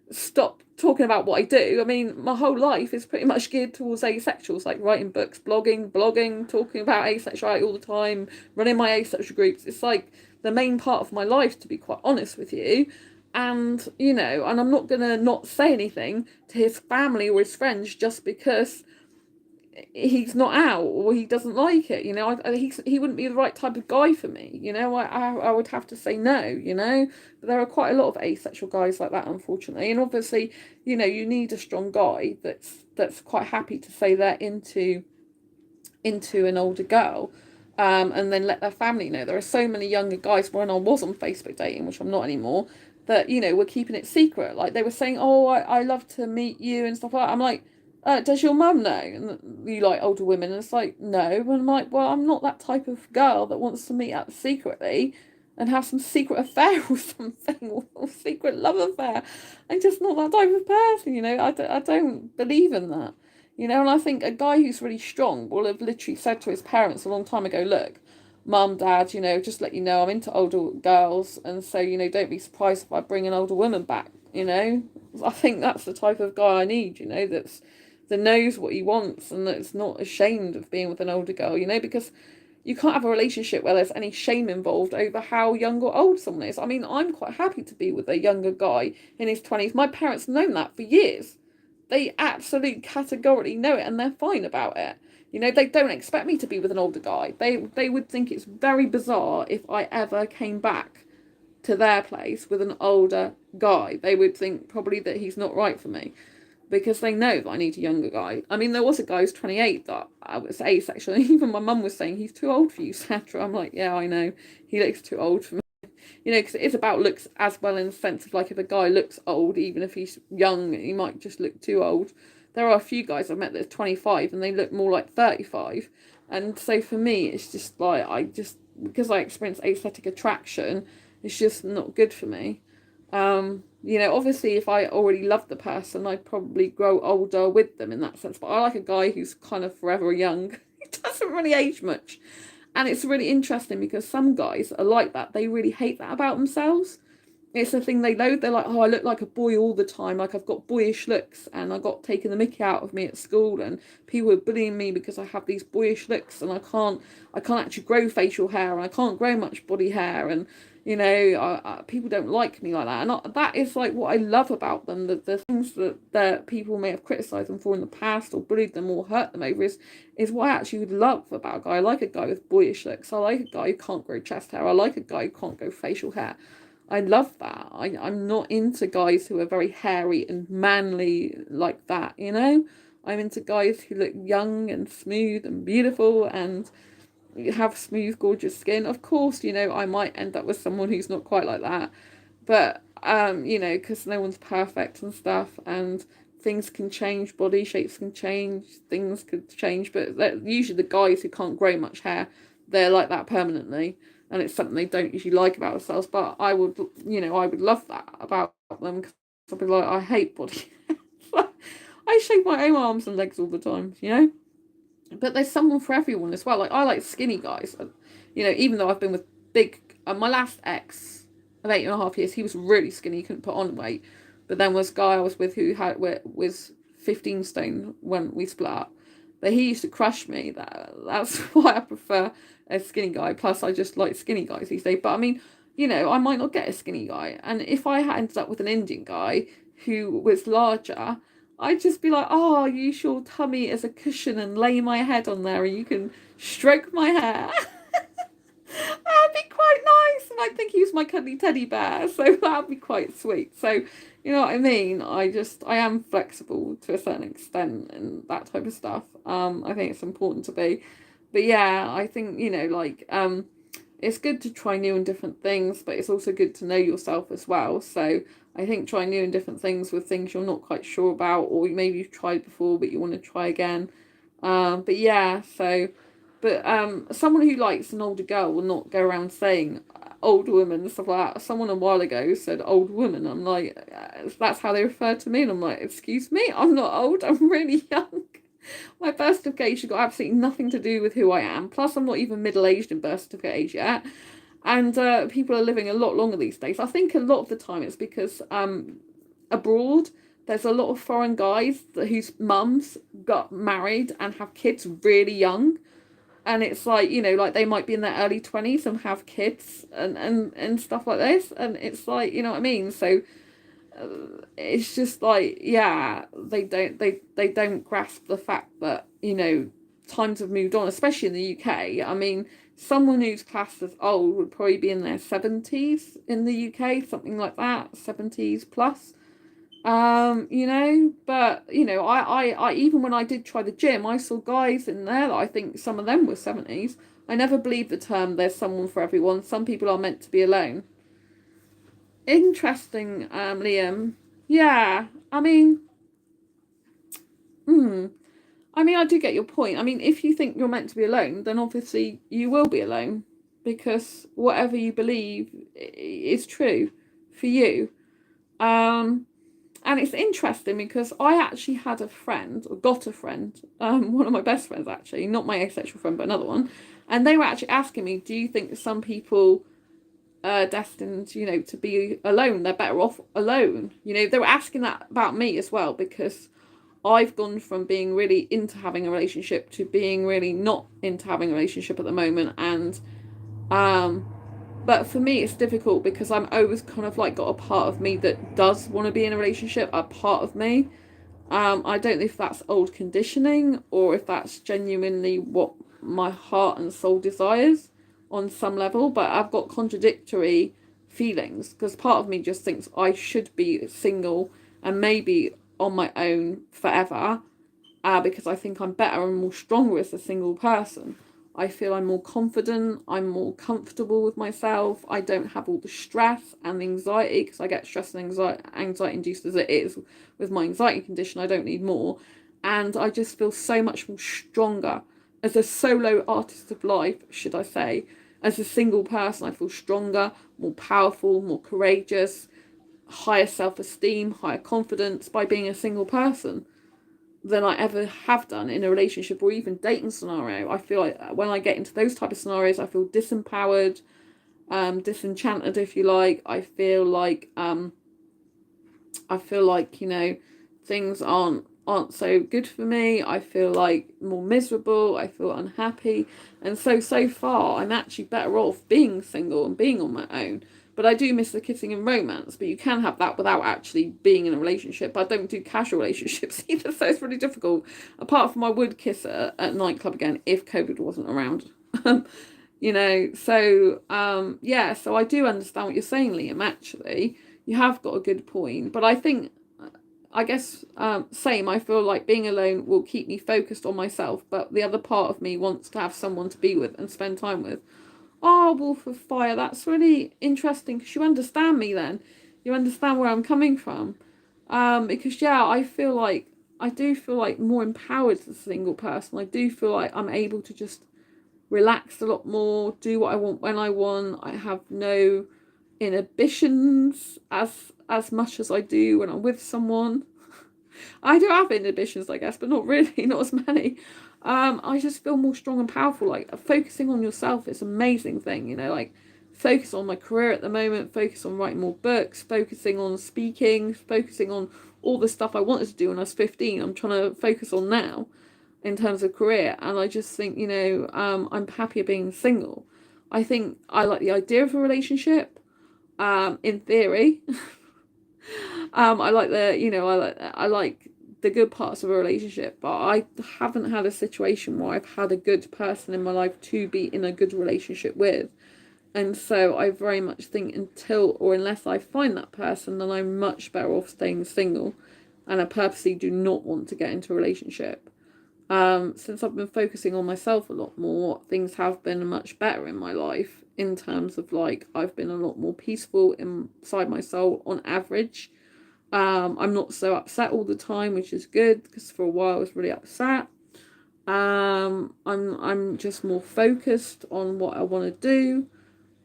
stop talking about what I do. I mean, my whole life is pretty much geared towards asexuals, like writing books, blogging, talking about asexuality all the time, running my asexual groups. It's like the main part of my life, to be quite honest with you. And, you know, and I'm not going to not say anything to his family or his friends just because he's not out or he doesn't like it, you know. He wouldn't be the right type of guy for me, you know. I would have to say no, you know. But there are quite a lot of asexual guys like that, unfortunately. And obviously, you know, you need a strong guy that's quite happy to say they're into an older girl, and then let their family know. There are so many younger guys, when I was on Facebook dating, which I'm not anymore, that, you know, were keeping it secret. Like they were saying, oh, I love to meet you and stuff like that. I'm like, does your mum know? And you like older women? And it's like, no. And I'm like, well, I'm not that type of girl that wants to meet up secretly and have some secret affair or something, or secret love affair. I'm just not that type of person, you know. I don't believe in that. You know, and I think a guy who's really strong will have literally said to his parents a long time ago, look, mum, dad, you know, just let you know I'm into older girls, and so, you know, don't be surprised if I bring an older woman back, you know. I think that's the type of guy I need, you know, that knows what he wants and that's not ashamed of being with an older girl, you know, because you can't have a relationship where there's any shame involved over how young or old someone is. I mean, I'm quite happy to be with a younger guy in his 20s. My parents have known that for years. They absolutely categorically know it, and they're fine about it. You know, they don't expect me to be with an older guy. They would think it's very bizarre if I ever came back to their place with an older guy. They would think probably that he's not right for me, because they know that I need a younger guy. I mean, there was a guy who's 28 that I was asexual, and even my mum was saying, he's too old for you, Sandra. I'm like, yeah, I know. He looks too old for me. You know, because it is about looks as well, in the sense of, like, if a guy looks old, even if he's young, he might just look too old. There are a few guys I've met that are 25 and they look more like 35. And so for me, it's just like, because I experience aesthetic attraction, it's just not good for me. You know, obviously, if I already love the person, I'd probably grow older with them in that sense. But I like a guy who's kind of forever young. He doesn't really age much. And it's really interesting because some guys are like that. They really hate that about themselves. It's a thing they loathe. They're like, oh, I look like a boy all the time. Like I've got boyish looks, and I got taken the mickey out of me at school, and people are bullying me because I have these boyish looks, and I can't actually grow facial hair, and I can't grow much body hair, and you know, people don't like me like that. And that is like what I love about them. The things that people may have criticised them for in the past, or bullied them, or hurt them over, is what I actually would love about a guy. I like a guy with boyish looks. I like a guy who can't grow chest hair. I like a guy who can't grow facial hair. I love that. I'm not into guys who are very hairy and manly like that, you know? I'm into guys who look young and smooth and beautiful and have smooth, gorgeous skin. Of course, you know, I might end up with someone who's not quite like that. But, you know, because no one's perfect and stuff, and things can change, body shapes can change, things could change. But usually the guys who can't grow much hair, they're like that permanently. And it's something they don't usually like about themselves. But I would, you know, I would love that about them, because I'd be like, I hate body. I shave my own arms and legs all the time, you know? But there's someone for everyone as well. Like, I like skinny guys. You know, even though I've been with big... my last ex of 8.5 years, he was really skinny. He couldn't put on weight. But then was a guy I was with who was 15 stone when we split up. But he used to crush me. That's why I prefer a skinny guy. Plus, I just like skinny guys these days. But, I mean, you know, I might not get a skinny guy. And if I had ended up with an Indian guy who was larger, I'd just be like, oh, use your tummy as a cushion and lay my head on there and you can stroke my hair. That'd be quite nice. And I think he was my cuddly teddy bear. So that'd be quite sweet. So, you know what I mean? I am flexible to a certain extent and that type of stuff. I think it's important to be. But yeah, I think, you know, like, it's good to try new and different things, but it's also good to know yourself as well. So I think try new and different things with things you're not quite sure about, or maybe you've tried before but you want to try again. But yeah, so but someone who likes an older girl will not go around saying old woman and stuff like that. Someone a while ago said old woman. I'm like, that's how they refer to me, and I'm like, excuse me, I'm not old. I'm really young. My birth certificate got absolutely nothing to do with who I am. Plus, I'm not even middle-aged in birth certificate age yet. And people are living a lot longer these days. I think a lot of the time it's because abroad there's a lot of foreign guys whose mums got married and have kids really young. And it's like, you know, like they might be in their early 20s and have kids and stuff like this. And it's like, you know what I mean? So it's just like, yeah, they don't grasp the fact that, you know, times have moved on, especially in the UK. I mean, someone who's classed as old would probably be in their 70s in the UK, something like that, 70s plus. You know, but you know, I even when I did try the gym, I saw guys in there that I think some of them were 70s. I never believed the term "there's someone for everyone." Some people are meant to be alone. Interesting, Liam. Yeah, I mean, hmm. I mean, I do get your point. I mean, if you think you're meant to be alone, then obviously you will be alone because whatever you believe is true for you. Um, And it's interesting because I actually had a friend, or got a friend, one of my best friends actually, not my asexual friend, but another one. And they were actually asking me, do you think some people are destined, you know, to be alone? They're better off alone. You know, they were asking that about me as well because I've gone from being really into having a relationship to being really not into having a relationship at the moment. And um, but for me, it's difficult because I'm always kind of like got a part of me that does want to be in a relationship, a part of me. I don't know if that's old conditioning or if that's genuinely what my heart and soul desires on some level, but I've got contradictory feelings because part of me just thinks I should be single and maybe on my own forever because I think I'm better and more stronger as a single person. I feel I'm more confident, I'm more comfortable with myself, I don't have all the stress and anxiety because I get stress and anxiety induced as it is with my anxiety condition. I don't need more. And I just feel so much more stronger as a solo artist of life, should I say. As a single person, I feel stronger, more powerful, more courageous, higher self-esteem, higher confidence by being a single person than I ever have done in a relationship or even dating scenario. I feel like when I get into those type of scenarios, I feel disempowered, disenchanted, if you like. I feel like, you know, things aren't so good for me. I feel like more miserable. I feel unhappy. And so far, I'm actually better off being single and being on my own. But I do miss the kissing and romance. But you can have that without actually being in a relationship. I don't do casual relationships either, so it's really difficult. Apart from I would kiss at nightclub again if COVID wasn't around. You know, so yeah, so I do understand what you're saying, Liam, actually. You have got a good point. But I think I guess same. I feel like being alone will keep me focused on myself, but the other part of me wants to have someone to be with and spend time with. Oh, Wolf of Fire, that's really interesting because you understand me then. You understand where I'm coming from. Because yeah, I do feel like more empowered as a single person. I do feel like I'm able to just relax a lot more, do what I want when I want. I have no inhibitions as much as I do when I'm with someone. I do have inhibitions, I guess, but not really, not as many. I just feel more strong and powerful. Like focusing on yourself is an amazing thing, you know, like focus on my career at the moment, focus on writing more books, focusing on speaking, focusing on all the stuff I wanted to do when I was 15. I'm trying to focus on now in terms of career. And I just think, you know, I'm happier being single. I think I like the idea of a relationship, in theory. I like the, you know, I like the good parts of a relationship, but I haven't had a situation where I've had a good person in my life to be in a good relationship with. And so I very much think until or unless I find that person, then I'm much better off staying single. And I purposely do not want to get into a relationship. Since I've been focusing on myself a lot more, things have been much better in my life in terms of like I've been a lot more peaceful inside my soul on average. I'm not so upset all the time, which is good, because for a while I was really upset. I'm just more focused on what I want to do.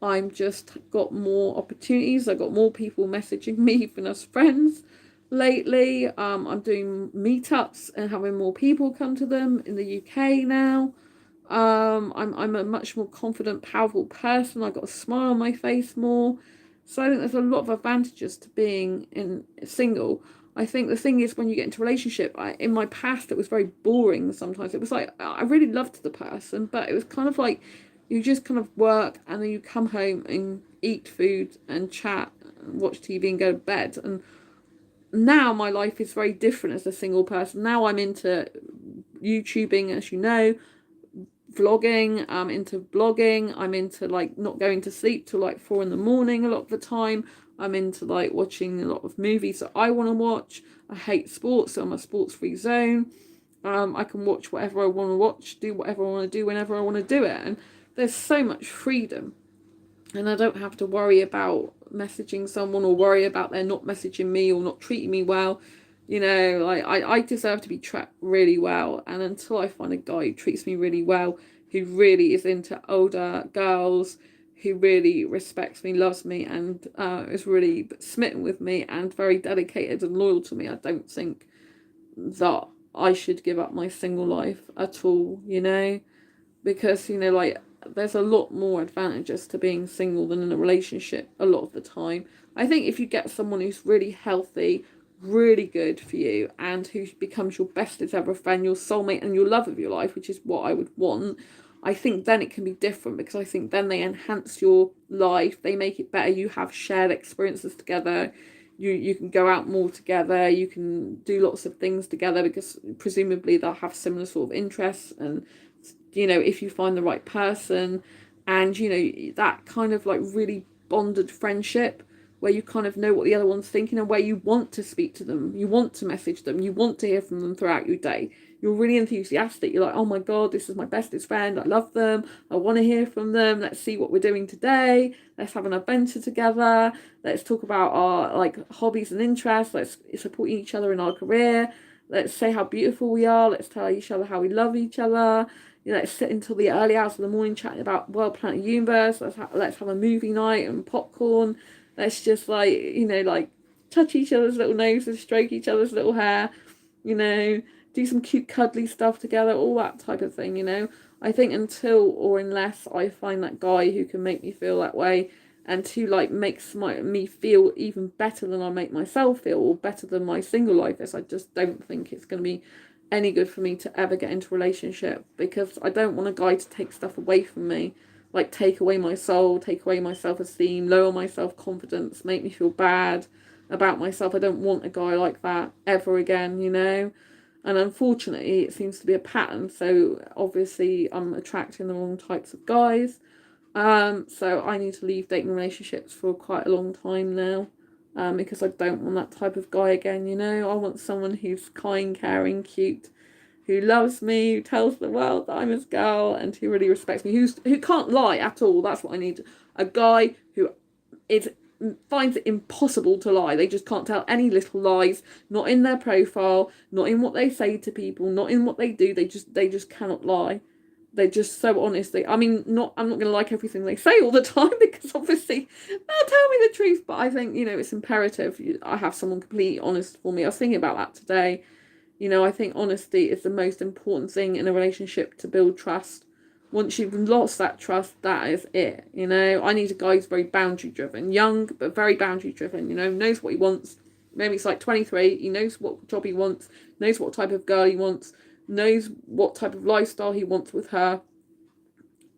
I'm just got more opportunities. I got more people messaging me, even as friends lately. I'm doing meetups and having more people come to them in the UK now. I'm a much more confident, powerful person. I got a smile on my face more. So I think there's a lot of advantages to being in single. I think the thing is, when you get into a relationship, in my past it was very boring sometimes. It was like I really loved the person, but it was kind of like you just kind of work and then you come home and eat food and chat and watch TV and go to bed. And now my life is very different as a single person. Now I'm into YouTubing, as you know, vlogging. I'm into blogging. I'm into like not going to sleep till like 4 a.m. a lot of the time. I'm into like watching a lot of movies that I want to watch. I hate sports, so I'm a sports free zone. I can watch whatever I want to watch, do whatever I want to do whenever I want to do it, and there's so much freedom. And I don't have to worry about messaging someone or worry about their not messaging me or not treating me well. You know, like I deserve to be treated really well. And until I find a guy who treats me really well, who really is into older girls, who really respects me, loves me, and is really smitten with me and very dedicated and loyal to me, I don't think that I should give up my single life at all, you know? Because, you know, like, there's a lot more advantages to being single than in a relationship a lot of the time. I think if you get someone who's really healthy, really good for you, and who becomes your bestest ever friend, your soulmate, and your love of your life, which is what I would want, I think then it can be different, because I think then they enhance your life, they make it better, you have shared experiences together, you can go out more together, you can do lots of things together, because presumably they'll have similar sort of interests. And you know, if you find the right person, and you know, that kind of like really bonded friendship where you kind of know what the other one's thinking, and where you want to speak to them, you want to message them, you want to hear from them throughout your day, you're really enthusiastic, you're like, oh my god, this is my bestest friend, I love them, I want to hear from them, let's see what we're doing today, let's have an adventure together, let's talk about our like hobbies and interests, let's support each other in our career, let's say how beautiful we are, let's tell each other how we love each other. You know, let's sit until the early hours of the morning chatting about World Planet Universe. Let's have a movie night and popcorn. Let's just like, you know, like touch each other's little noses, stroke each other's little hair, you know, do some cute cuddly stuff together, all that type of thing, you know. I think until or unless I find that guy who can make me feel that way, and who like makes me feel even better than I make myself feel, or better than my single life is, I just don't think it's going to be any good for me to ever get into a relationship, because I don't want a guy to take stuff away from me, like take away my soul, take away my self-esteem, lower my self-confidence, make me feel bad about myself. I don't want a guy like that ever again, you know. And unfortunately it seems to be a pattern, so obviously I'm attracting the wrong types of guys. So I need to leave dating relationships for quite a long time now. Because I don't want that type of guy again, you know. I want someone who's kind, caring, cute, who loves me, who tells the world that I'm his girl, and who really respects me, who can't lie at all. That's what I need. A guy who is finds it impossible to lie. They just can't tell any little lies, not in their profile, not in what they say to people, not in what they do. They just cannot lie. They're just so honest. I'm not going to like everything they say all the time, because obviously they'll tell me the truth. But I think, you know, it's imperative I have someone completely honest for me. I was thinking about that today. You know, I think honesty is the most important thing in a relationship to build trust. Once you've lost that trust, that is it. You know, I need a guy who's very boundary driven, young but very boundary driven. You know, knows what he wants. Maybe it's like 23. He knows what job he wants, knows what type of girl he wants, knows what type of lifestyle he wants with her,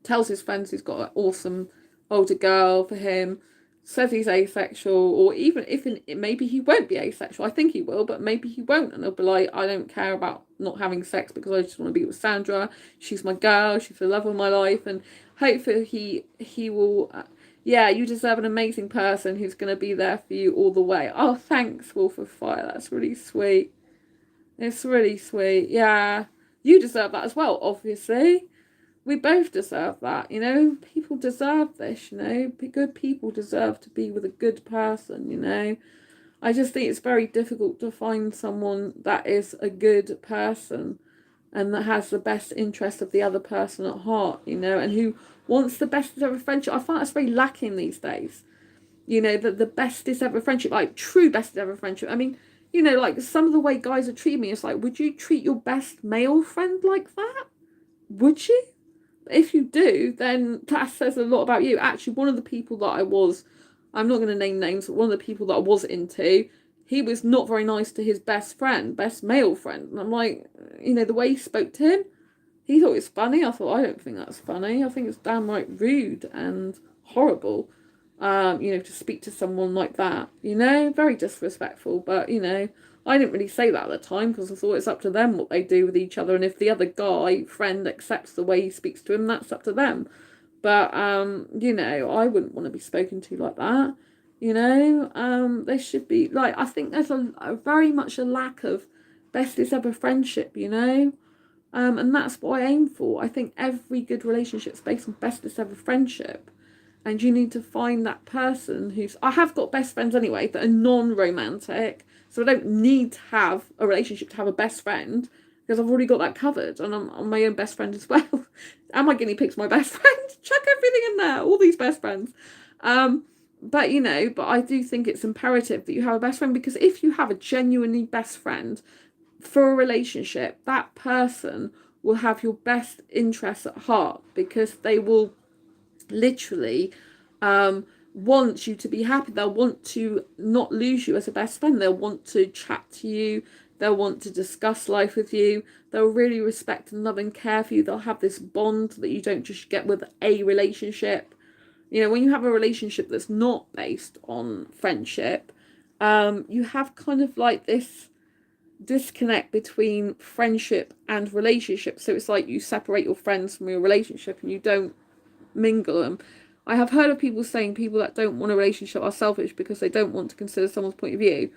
tells his friends he's got an awesome older girl for him, says he's asexual, or even if maybe he won't be asexual. I think he will, but maybe he won't, and he'll be like, I don't care about not having sex because I just want to be with Sandra. She's my girl. She's the love of my life, and hopefully he will. Yeah, you deserve an amazing person who's going to be there for you all the way. Oh, thanks, Wolf of Fire. That's really sweet. It's really sweet. Yeah, you deserve that as well, obviously. we both deserve that, you know. People deserve this, you know. Good people deserve to be with a good person, you know. I just think it's very difficult to find someone that is a good person and that has the best interest of the other person at heart, you know, and who wants the best ever friendship. I find that's very lacking these days. You know, the bestest ever friendship, like true bestest ever friendship. I mean, you know, like some of the way guys are treating me, it's like, would you treat your best male friend like that? Would you? If you do, then that says a lot about you. Actually, one of the people that I'm not going to name names, but one of the people that I was into, he was not very nice to his best friend, best male friend. And I'm like, you know, the way he spoke to him, he thought it was funny. I thought, I don't think that's funny. I think it's downright rude and horrible, you know, to speak to someone like that, you know, very disrespectful. But, you know, I didn't really say that at the time because I thought it's up to them what they do with each other. And if the other guy, friend, accepts the way he speaks to him, that's up to them. But, you know, I wouldn't want to be spoken to like that. You know, there should be, like, I think there's a very much a lack of bestest ever friendship, you know. And that's what I aim for. I think every good relationship is based on bestest ever friendship. And you need to find that person who's... I have got best friends anyway that are non-romantic. So I don't need to have a relationship to have a best friend because I've already got that covered. And I'm my own best friend as well. And my guinea pig's my best friend. Chuck everything in there. All these best friends. But, you know, but I do think it's imperative that you have a best friend because if you have a genuinely best friend for a relationship, that person will have your best interests at heart because they will literally want you to be happy. They'll want to not lose you as a best friend. They'll want to chat to you. They'll want to discuss life with you. They'll really respect and love and care for you. They'll have this bond that you don't just get with a relationship. You know, when you have a relationship that's not based on friendship, you have kind of like this disconnect between friendship and relationship. So it's like you separate your friends from your relationship and you don't mingle them. I have heard of people saying people that don't want a relationship are selfish because they don't want to consider someone's point of view.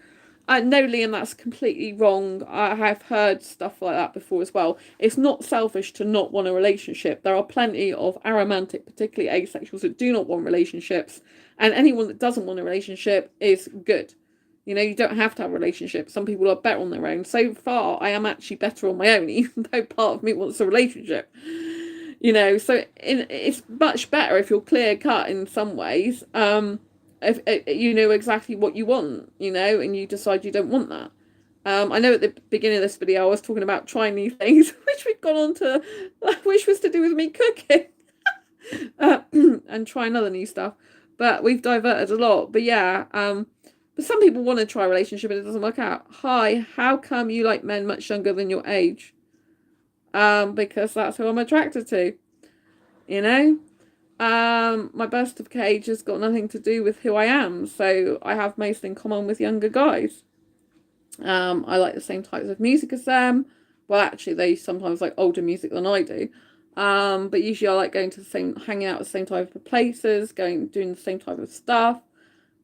No, Liam, that's completely wrong. I have heard stuff like that before as well. It's not selfish to not want a relationship. There are plenty of aromantic, particularly asexuals, that do not want relationships. And anyone that doesn't want a relationship is good. You know, you don't have to have a relationship. Some people are better on their own. So far, I am actually better on my own, even though part of me wants a relationship. You know, so it's much better if you're clear cut in some ways. If you know exactly what you want, you know, and you decide you don't want that. I know at the beginning of this video I was talking about trying new things, which we've gone on to, which was to do with me cooking and trying other new stuff. But we've diverted a lot. But yeah, but some people want to try a relationship and it doesn't work out. Hi, how come you like men much younger than your age? Because that's who I'm attracted to, you know. My burst of age has got nothing to do with who I am, so I have most in common with younger guys. I like the same types of music as them. Well, actually, they sometimes like older music than I do. But usually I like going to the same, hanging out at the same type of places, doing the same type of stuff.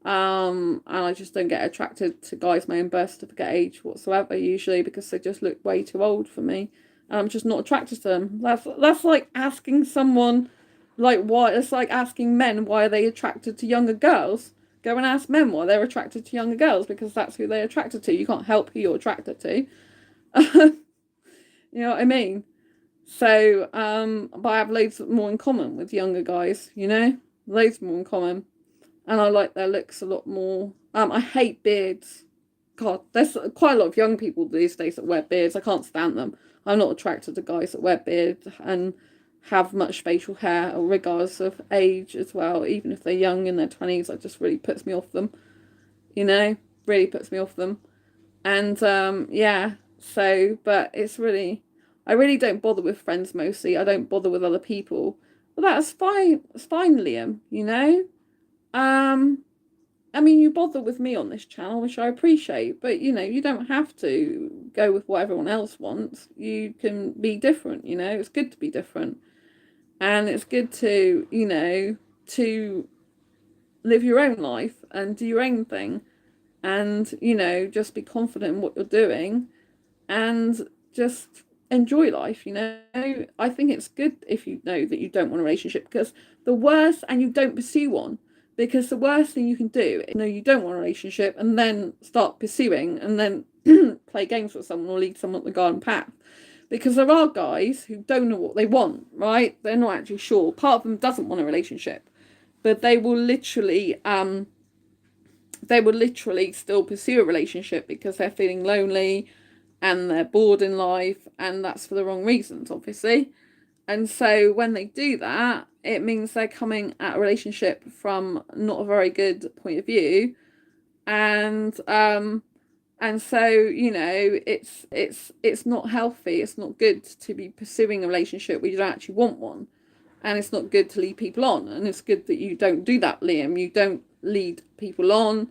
And I just don't get attracted to guys my own birth certificate age whatsoever, usually, because they just look way too old for me. And I'm just not attracted to them. That's like asking someone, like, why? It's like asking men why are they attracted to younger girls. Go and ask men why they're attracted to younger girls, because that's who they're attracted to. You can't help who you're attracted to. You know what I mean? So, but I have loads more in common with younger guys, you know? Loads more in common. And I like their looks a lot more. I hate beards. God, there's quite a lot of young people these days that wear beards. I can't stand them. I'm not attracted to guys that wear beards and have much facial hair, or regardless of age as well. Even if they're young in their 20s, it just really puts me off them. You know, really puts me off them. And yeah, so, but it's really, I really don't bother with friends mostly. I don't bother with other people. But that's fine. It's fine, Liam, you know? I mean, you bother with me on this channel, which I appreciate, but, you know, you don't have to go with what everyone else wants. You can be different, you know? It's good to be different. And it's good to, you know, to live your own life and do your own thing. And, you know, just be confident in what you're doing and just enjoy life, you know. I think it's good if you know that you don't want a relationship, because the worst, and you don't pursue one, because the worst thing you can do is know you don't want a relationship and then start pursuing and then play games with someone or lead someone up the garden path. Because there are guys who don't know what they want, right? They're not actually sure. Part of them doesn't want a relationship, but they will literally still pursue a relationship because they're feeling lonely and they're bored in life, and that's for the wrong reasons, obviously. And so when they do that, it means they're coming at a relationship from not a very good point of view. And so, you know, it's not healthy, it's not good to be pursuing a relationship where you don't actually want one. And it's not good to lead people on. And it's good that you don't do that, Liam. You don't lead people on.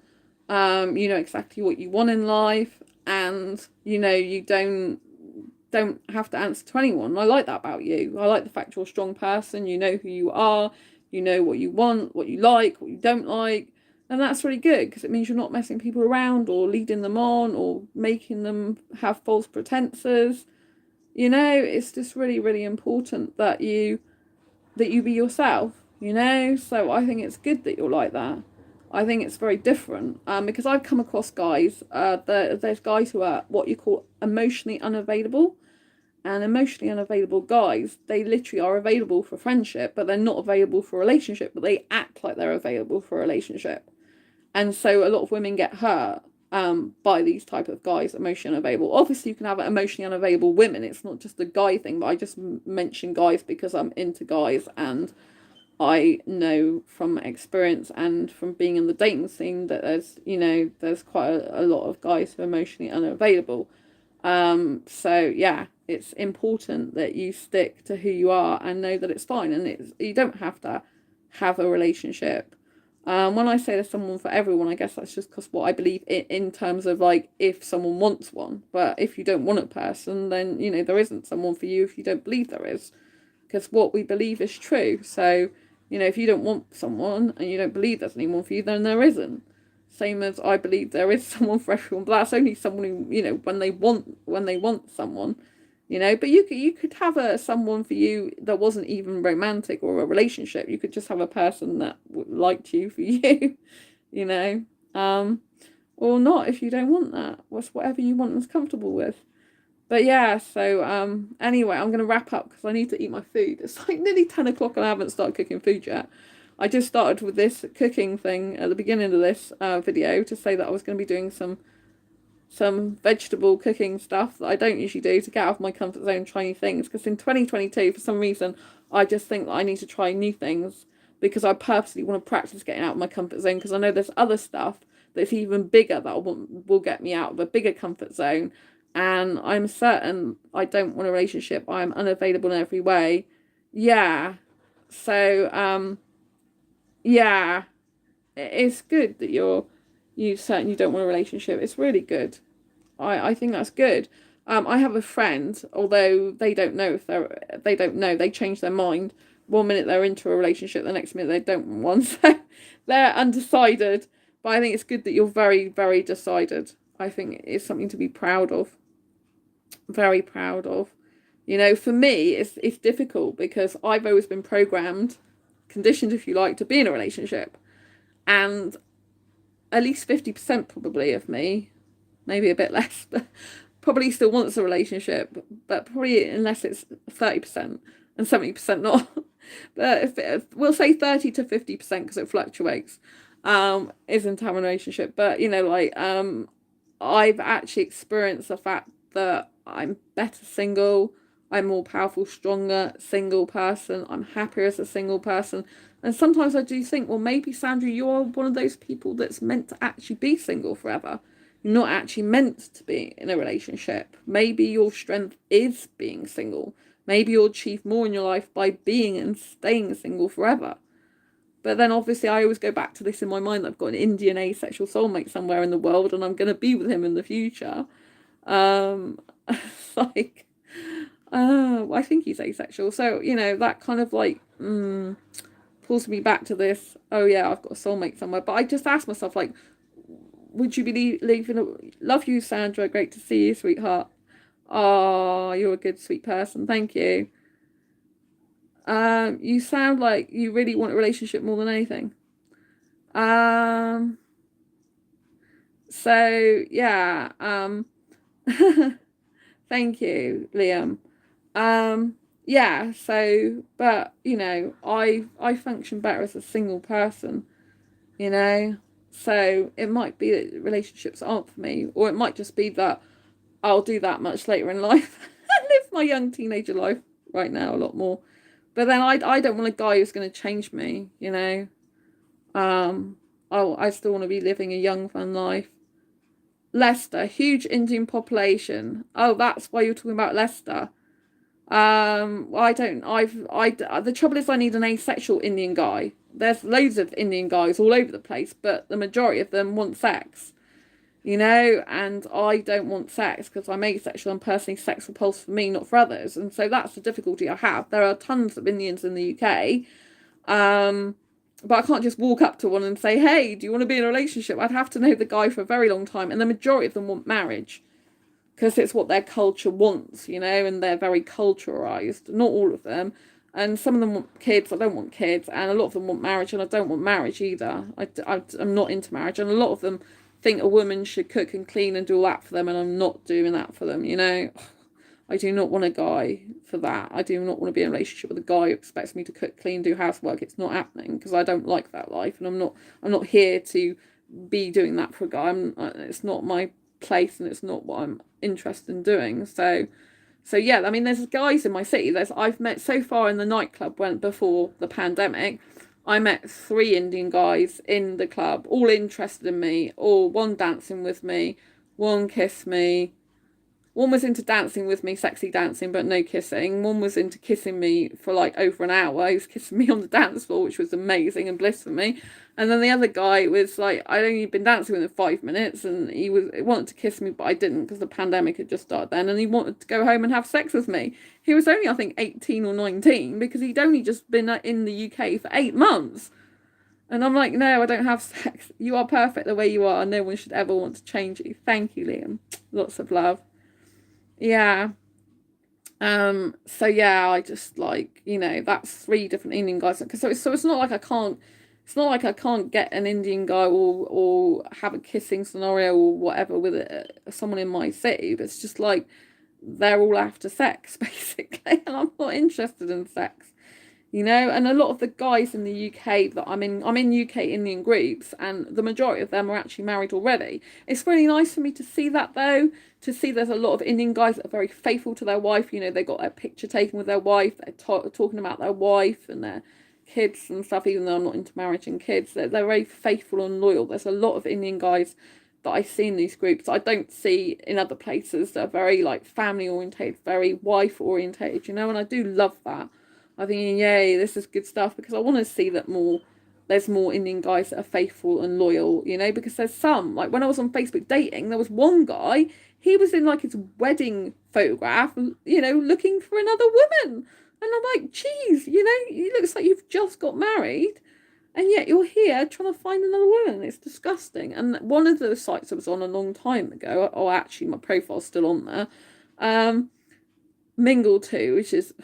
You know exactly what you want in life, and you know you don't have to answer to anyone. I like that about you. I like the fact you're a strong person. You know who you are. You know what you want, what you like, what you don't like. And that's really good, because it means you're not messing people around or leading them on or making them have false pretenses. You know, it's just really, really important that you be yourself, you know. So I think it's good that you're like that. I think it's very different, because I've come across guys, there's guys who are what you call emotionally unavailable. And emotionally unavailable guys, they literally are available for friendship, but they're not available for a relationship, but they act like they're available for a relationship. And so a lot of women get hurt by these type of guys, emotionally unavailable. Obviously, you can have emotionally unavailable women. It's not just a guy thing, but I just mention guys because I'm into guys, and I know from experience and from being in the dating scene that there's quite a lot of guys who are emotionally unavailable. So yeah, it's important that you stick to who you are and know that it's fine, and you don't have to have a relationship. When I say there's someone for everyone, I guess that's just because what I believe in terms of like if someone wants one. But if you don't want a person, then there isn't someone for you if you don't believe there is, because what we believe is true. So if you don't want someone and you don't believe there's anyone for you, then there isn't. Same as I believe there is someone for everyone, but that's only someone who when they want someone. But you could have someone for you that wasn't even romantic or a relationship. You could just have a person that liked you for you, or not if you don't want that. Whatever you want and is comfortable with. But yeah, so anyway, I'm gonna wrap up because I need to eat my food. It's like nearly 10 o'clock and I haven't started cooking food yet. I just started with this cooking thing at the beginning of this video to say that I was going to be doing some vegetable cooking stuff that I don't usually do to get out of my comfort zone, try new things. Because in 2022, for some reason, I just think that I need to try new things because I purposely want to practice getting out of my comfort zone, because I know there's other stuff that's even bigger that will get me out of a bigger comfort zone. And I'm certain I don't want a relationship. I'm unavailable in every way. Yeah. So, yeah, it's good that you certainly don't want a relationship. It's really good. I think that's good. I have a friend, although they don't know they change their mind. 1 minute they're into a relationship, the next minute they don't want one. So they're undecided. But I think it's good that you're very, very decided. I think it's something to be proud of. Very proud of. For me, it's difficult because I've always been programmed, conditioned if you like, to be in a relationship. And at least 50% probably of me, maybe a bit less, but probably still wants a relationship, but probably unless it's 30% and 70% not. But if we'll say 30 to 50% because it fluctuates, isn't having a relationship. But I've actually experienced the fact that I'm better single. I'm more powerful, stronger single person. I'm happier as a single person. And sometimes I do think, well, maybe, Sandra, you're one of those people that's meant to actually be single forever. You're not actually meant to be in a relationship. Maybe your strength is being single. Maybe you'll achieve more in your life by being and staying single forever. But then obviously I always go back to this in my mind that I've got an Indian asexual soulmate somewhere in the world and I'm going to be with him in the future. It's like, I think he's asexual. So, that kind of pulls me back to this, oh yeah, I've got a soulmate somewhere. But I just ask myself, would you be leaving? Love you, Sandra. Great to see you, sweetheart. Oh, you're a good, sweet person. Thank you. You sound like you really want a relationship more than anything. Um, so yeah. Thank you, Liam. Um, yeah. So, but you know, I function better as a single person. You know, so it might be that relationships aren't for me, or it might just be that I'll do that much later in life. I live my young teenager life right now a lot more. But then I don't want a guy who's going to change me, you know. Um, I still want to be living a young, fun life. Leicester, huge Indian population. Oh, that's why you're talking about Leicester. I don't. The trouble is, I need an asexual Indian guy. There's loads of Indian guys all over the place, but the majority of them want sex, you know, and I don't want sex because I'm asexual and personally sex repulsed for me, not for others. And so that's the difficulty I have. There are tons of Indians in the UK, but I can't just walk up to one and say, hey, do you want to be in a relationship? I'd have to know the guy for a very long time. And the majority of them want marriage because it's what their culture wants, you know, and they're very culturalized. Not all of them. And some of them want kids. I don't want kids. And a lot of them want marriage, and I don't want marriage either. I'm not into marriage. And a lot of them think a woman should cook and clean and do all that for them, and I'm not doing that for them, you know. I do not want a guy for that. I do not want to be in a relationship with a guy who expects me to cook, clean, do housework. It's not happening because I don't like that life, and I'm not here to be doing that for a guy. It's not my place, and it's not what I'm interested in doing. So yeah, I mean, there's guys in my city. I've met so far in the nightclub when before the pandemic. I met 3 Indian guys in the club, all interested in me, all one dancing with me, one kissed me, one was into dancing with me, sexy dancing, but no kissing. One was into kissing me for like over an hour. He was kissing me on the dance floor, which was amazing and bliss for me. And then the other guy was like, I'd only been dancing with him 5 minutes, and he wanted to kiss me, but I didn't because the pandemic had just started then, and he wanted to go home and have sex with me. He was only, I think, 18 or 19 because he'd only just been in the UK for 8 months. And I'm like, no, I don't have sex. You are perfect the way you are. No one should ever want to change you. Thank you, Liam. Lots of love. Yeah. So yeah, I just like, you know, that's 3 different Indian guys. Because so it's not like I can't, it's not like I can't get an Indian guy or have a kissing scenario or whatever with someone in my city. But it's just like they're all after sex basically, and I'm not interested in sex. You know, and a lot of the guys in the UK that I'm in UK Indian groups, and the majority of them are actually married already. It's really nice for me to see that though, to see there's a lot of Indian guys that are very faithful to their wife. You know, they got a picture taken with their wife, they're talking about their wife and their kids and stuff, even though I'm not into marriage and kids. They're very faithful and loyal. There's a lot of Indian guys that I see in these groups I don't see in other places that are very like family orientated, very wife orientated, you know, and I do love that. I think, yay, this is good stuff because I want to see that there's more Indian guys that are faithful and loyal, you know, because there's some, like when I was on Facebook dating, there was one guy, he was in like his wedding photograph, you know, looking for another woman. And I'm like, geez, you know, it looks like you've just got married and yet you're here trying to find another woman. It's disgusting. And one of the sites I was on a long time ago, or actually my profile's still on there, Mingle Too, which is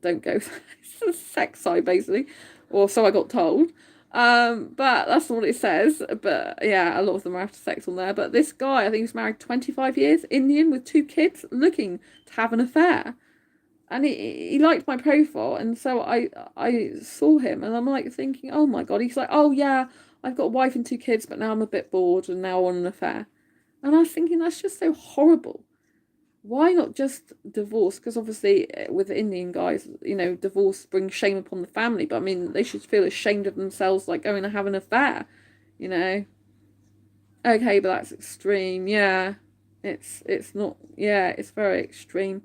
don't go it's a sex site basically, or so I got told, but that's not what it says. But yeah, a lot of them are after sex on there. But this guy, I think he's married 25 years, Indian with 2 kids, looking to have an affair, and he liked my profile, and so I saw him, and I'm like thinking, oh my god. He's like, oh yeah, I've got a wife and 2 kids, but now I'm a bit bored and now I want an affair. And I was thinking, that's just so horrible. Why not just divorce? Because obviously, with Indian guys, you know, divorce brings shame upon the family. But I mean, they should feel ashamed of themselves, like going to have an affair, you know. Okay, but that's extreme. Yeah, it's not. Yeah, it's very extreme.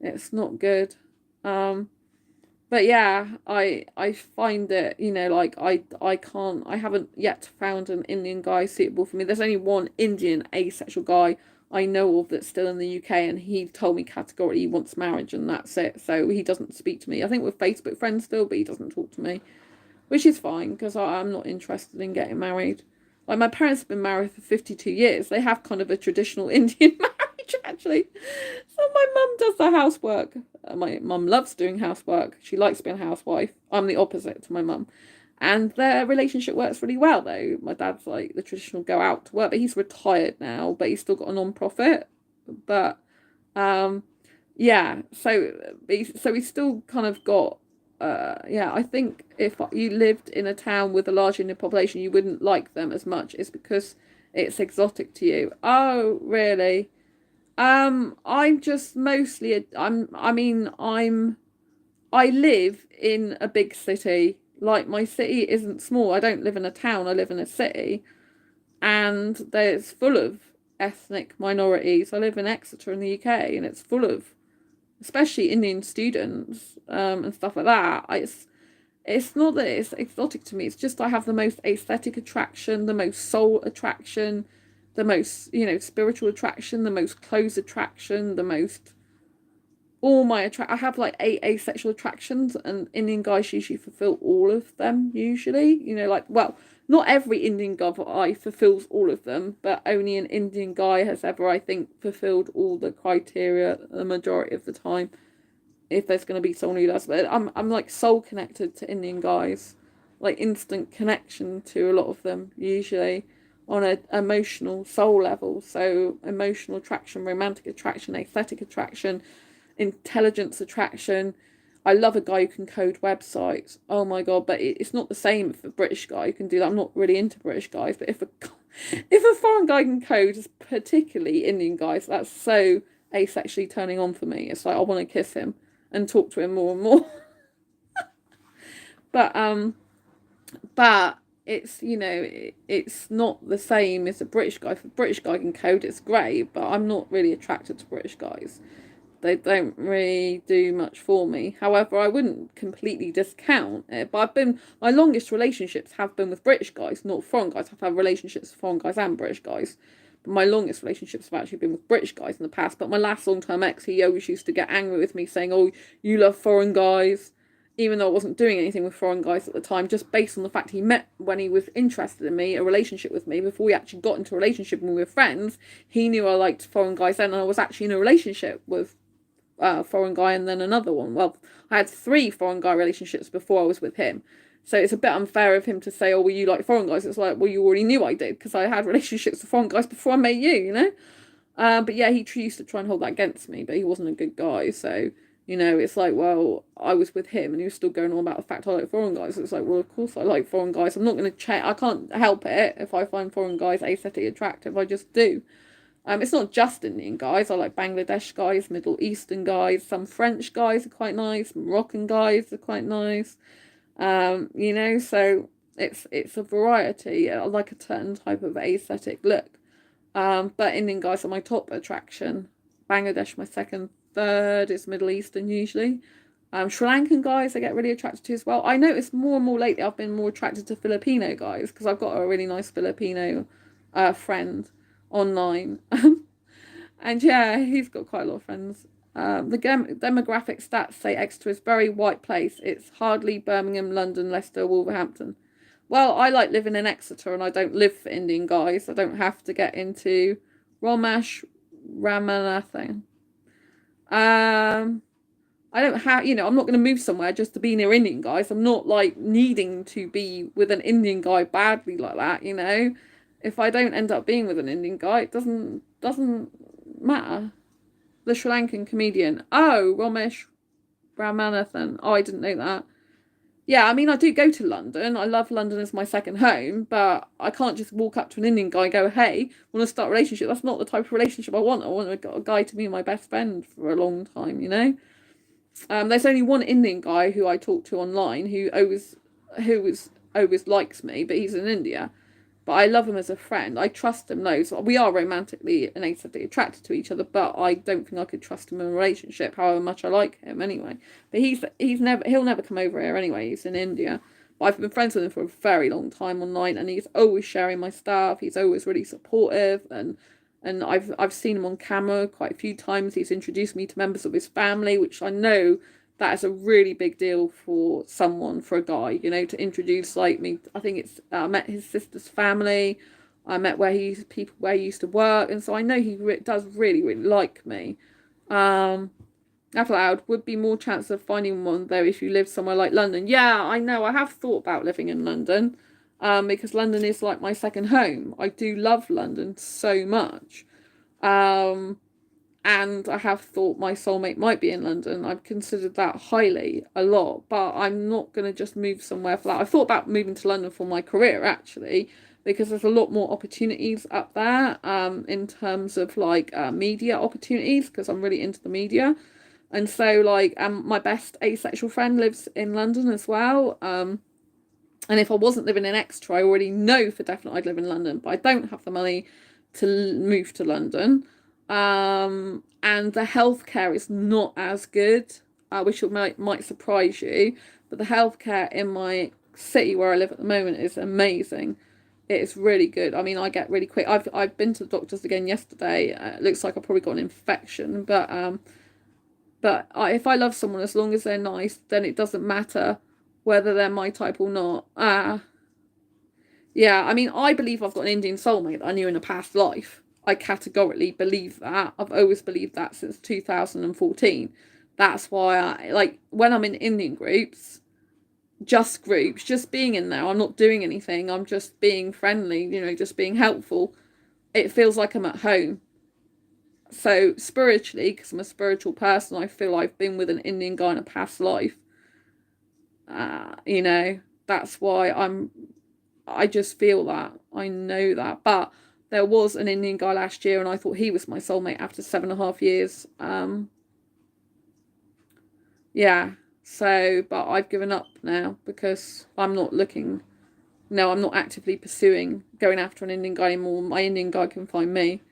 It's not good. Um, but yeah, I find it, you know, like I can't. I haven't yet found an Indian guy suitable for me. There's only one Indian asexual guy I know of that's still in the UK, and he told me categorically he wants marriage, and that's it. So he doesn't speak to me. I think we're Facebook friends still, but he doesn't talk to me, which is fine because I'm not interested in getting married. Like my parents have been married for 52 years. They have kind of a traditional Indian marriage huge, actually. So my mum does the housework. My mum loves doing housework. She likes being a housewife. I'm the opposite to my mum. And their relationship works really well, though. My dad's like the traditional go out to work, but he's retired now, but he's still got a non-profit. But yeah, so he's still kind of got yeah, I think if you lived in a town with a large Indian population, you wouldn't like them as much. It's because it's exotic to you. Oh, really? I'm just mostly I live in a big city. Like, my city isn't small. I don't live in a town. I live in a city, and there's full of ethnic minorities. I live in Exeter in the UK, and it's full of, especially Indian students, and stuff like that. It's not that it's exotic to me. It's just I have the most aesthetic attraction, the most soul attraction, the most, spiritual attraction, the most clothes attraction, the most I have like 8 asexual attractions, and Indian guys usually fulfill all of them usually. Well, not every Indian guy fulfills all of them, but only an Indian guy has ever, I think, fulfilled all the criteria the majority of the time. If there's going to be someone who does, but I'm like soul connected to Indian guys, like instant connection to a lot of them usually on an emotional soul level. So emotional attraction, romantic attraction, aesthetic attraction, intelligence attraction. I love a guy who can code websites. Oh my god! But it's not the same if a British guy can do that. I'm not really into British guys, but if a foreign guy can code, particularly Indian guys, that's so asexually turning on for me. It's like I want to kiss him and talk to him more and more. but it's it's not the same as a British guy. If a British guy can code, it's great, but I'm not really attracted to British guys. They don't really do much for me. However, I wouldn't completely discount it. But my longest relationships have been with British guys, not foreign guys. I've had relationships with foreign guys and British guys. But my longest relationships have actually been with British guys in the past. But my last long-term ex, he always used to get angry with me saying, oh, you love foreign guys. Even though I wasn't doing anything with foreign guys at the time, just based on the fact he met when he was interested in me, a relationship with me, before we actually got into a relationship and we were friends, he knew I liked foreign guys then, and I was actually in a relationship with foreign guy and then another one. Well, I had 3 foreign guy relationships before I was with him. So it's a bit unfair of him to say, oh, well, you like foreign guys. It's like, well, you already knew I did because I had relationships with foreign guys before I met you, But yeah, he used to try and hold that against me, but he wasn't a good guy. So, it's like, well, I was with him and he was still going on about the fact I like foreign guys. So it's like, well, of course I like foreign guys. I'm not going to check. I can't help it if I find foreign guys aesthetically attractive. I just do. It's not just Indian guys. I like Bangladesh guys, Middle Eastern guys. Some French guys are quite nice. Moroccan guys are quite nice. So it's a variety. I like a certain type of aesthetic look. But Indian guys are my top attraction. Bangladesh my second. Third is Middle Eastern usually. Sri Lankan guys I get really attracted to as well. I notice more and more lately I've been more attracted to Filipino guys because I've got a really nice Filipino friend online. And yeah, he's got quite a lot of friends. The demographic stats say Exeter is a very white place. It's hardly Birmingham, London, Leicester, Wolverhampton. Well, I like living in Exeter and I don't live for Indian guys. I don't have to get into Ramesh Ramanathan. I don't have, I'm not going to move somewhere just to be near Indian guys. I'm not like needing to be with an Indian guy badly like that, If I don't end up being with an Indian guy, it doesn't matter. The Sri Lankan comedian. Oh, Ramesh Ramanathan. Oh, I didn't know that. Yeah, I mean, I do go to London. I love London as my second home, but I can't just walk up to an Indian guy and go, hey, want to start a relationship? That's not the type of relationship I want. I want a guy to be my best friend for a long time, There's only one Indian guy who I talk to online who always likes me, but he's in India. But I love him as a friend. I trust him loads. We are romantically and aesthetically attracted to each other, but I don't think I could trust him in a relationship, however much I like him anyway. But he'll never come over here anyway. He's in India. But I've been friends with him for a very long time online, and he's always sharing my stuff. He's always really supportive, and I've seen him on camera quite a few times. He's introduced me to members of his family, which I know that is a really big deal for someone, for a guy, to introduce like me. I think it's I met his sister's family. I met people where he used to work, and so I know he does really, really like me. Out loud, would be more chance of finding one though if you live somewhere like London. Yeah, I know. I have thought about living in London, because London is like my second home. I do love London so much. And I have thought my soulmate might be in London. I've considered that highly a lot, but I'm not going to just move somewhere for that. I thought about moving to London for my career, actually, because there's a lot more opportunities up there, in terms of like media opportunities, because I'm really into the media. And so like my best asexual friend lives in London as well. And if I wasn't living in Exeter, I already know for definite I'd live in London, but I don't have the money to move to London. And the healthcare is not as good, which might surprise you, but the healthcare in my city where I live at the moment is amazing. It is really good. I mean, I get really quick. I've been to the doctors again yesterday. It looks like I probably got an infection, but if I love someone, as long as they're nice, then it doesn't matter whether they're my type or not. Yeah, I mean, I believe I've got an Indian soulmate that I knew in a past life. I categorically believe that. I've always believed that since 2014. That's why like, when I'm in Indian groups, just being in there, I'm not doing anything. I'm just being friendly, just being helpful. It feels like I'm at home. So spiritually, because I'm a spiritual person, I feel I've been with an Indian guy in a past life. That's why I just feel that. I know that. But there was an Indian guy last year, and I thought he was my soulmate after 7.5 years. Yeah. So, but I've given up now because I'm not looking. No, I'm not actively pursuing going after an Indian guy anymore. My Indian guy can find me.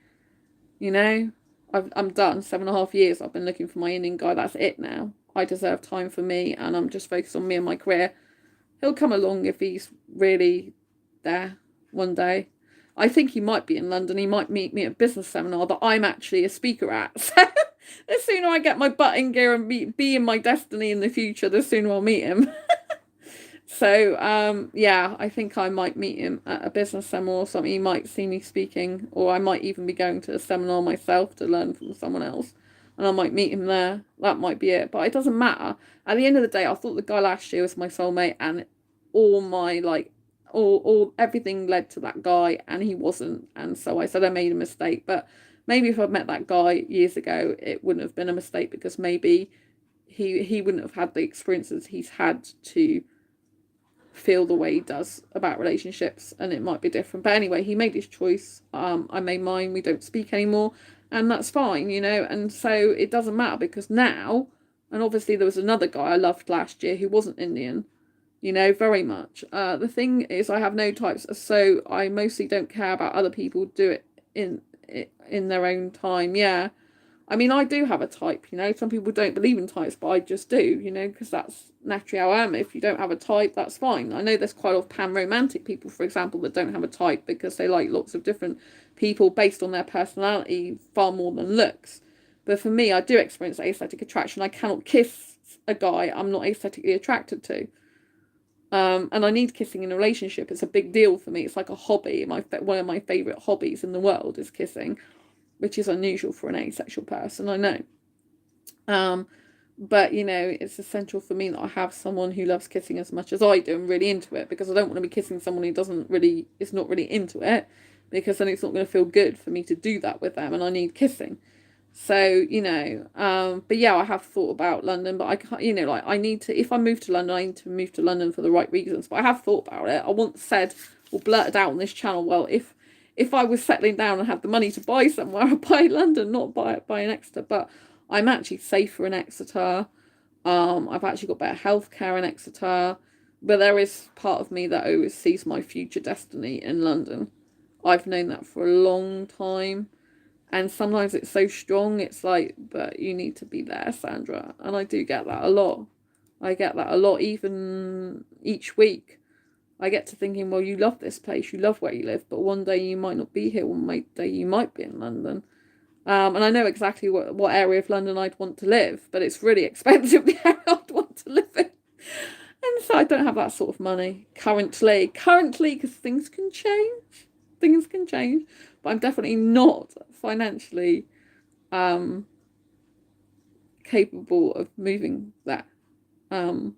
I'm done. 7.5 years I've been looking for my Indian guy. That's it now. I deserve time for me, and I'm just focused on me and my career. He'll come along if he's really there one day. I think he might be in London. He might meet me at a business seminar that I'm actually a speaker at. So the sooner I get my butt in gear and be in my destiny in the future, the sooner I'll meet him. So, yeah, I think I might meet him at a business seminar or something. He might see me speaking, or I might even be going to a seminar myself to learn from someone else. And I might meet him there. That might be it. But it doesn't matter. At the end of the day, I thought the guy last year was my soulmate, and all my, everything led to that guy, and he wasn't. And so I said I made a mistake. But maybe if I'd met that guy years ago, it wouldn't have been a mistake, because maybe he wouldn't have had the experiences he's had to feel the way he does about relationships, and it might be different. But anyway, he made his choice. I made mine. We don't speak anymore, and that's fine, and so it doesn't matter, because now, and obviously there was another guy I loved last year who wasn't Indian, very much. The thing is, I have no types, so I mostly don't care about other people do it in their own time. Yeah, I mean, I do have a type, some people don't believe in types, but I just do, because that's naturally how I am. If you don't have a type, that's fine. I know there's quite a lot of pan-romantic people, for example, that don't have a type because they like lots of different people based on their personality far more than looks. But for me, I do experience aesthetic attraction. I cannot kiss a guy I'm not aesthetically attracted to. And I need kissing in a relationship. It's a big deal for me. It's like a hobby. One of my favourite hobbies in the world is kissing, which is unusual for an asexual person, I know. But, it's essential for me that I have someone who loves kissing as much as I do and really into it, because I don't want to be kissing someone who is not really into it, because then it's not going to feel good for me to do that with them, and I need kissing. So, but yeah, I have thought about London, but I can't, I need to, if I move to London, I need to move to London for the right reasons. But I have thought about it. I once said, or blurted out on this channel, well, if I was settling down and had the money to buy somewhere, I'd buy London, not buy in Exeter. But I'm actually safer in Exeter. I've actually got better healthcare in Exeter. But there is part of me that always sees my future destiny in London. I've known that for a long time. And sometimes it's so strong, it's like, but you need to be there, Sandra. And I do get that a lot. I get that a lot, even each week. I get to thinking, well, you love this place, you love where you live, but one day you might not be here, one day you might be in London. And I know exactly what area of London I'd want to live, but it's really expensive, the area I'd want to live in. And so I don't have that sort of money currently, because things can change. things can change, but I'm definitely not financially capable of moving there and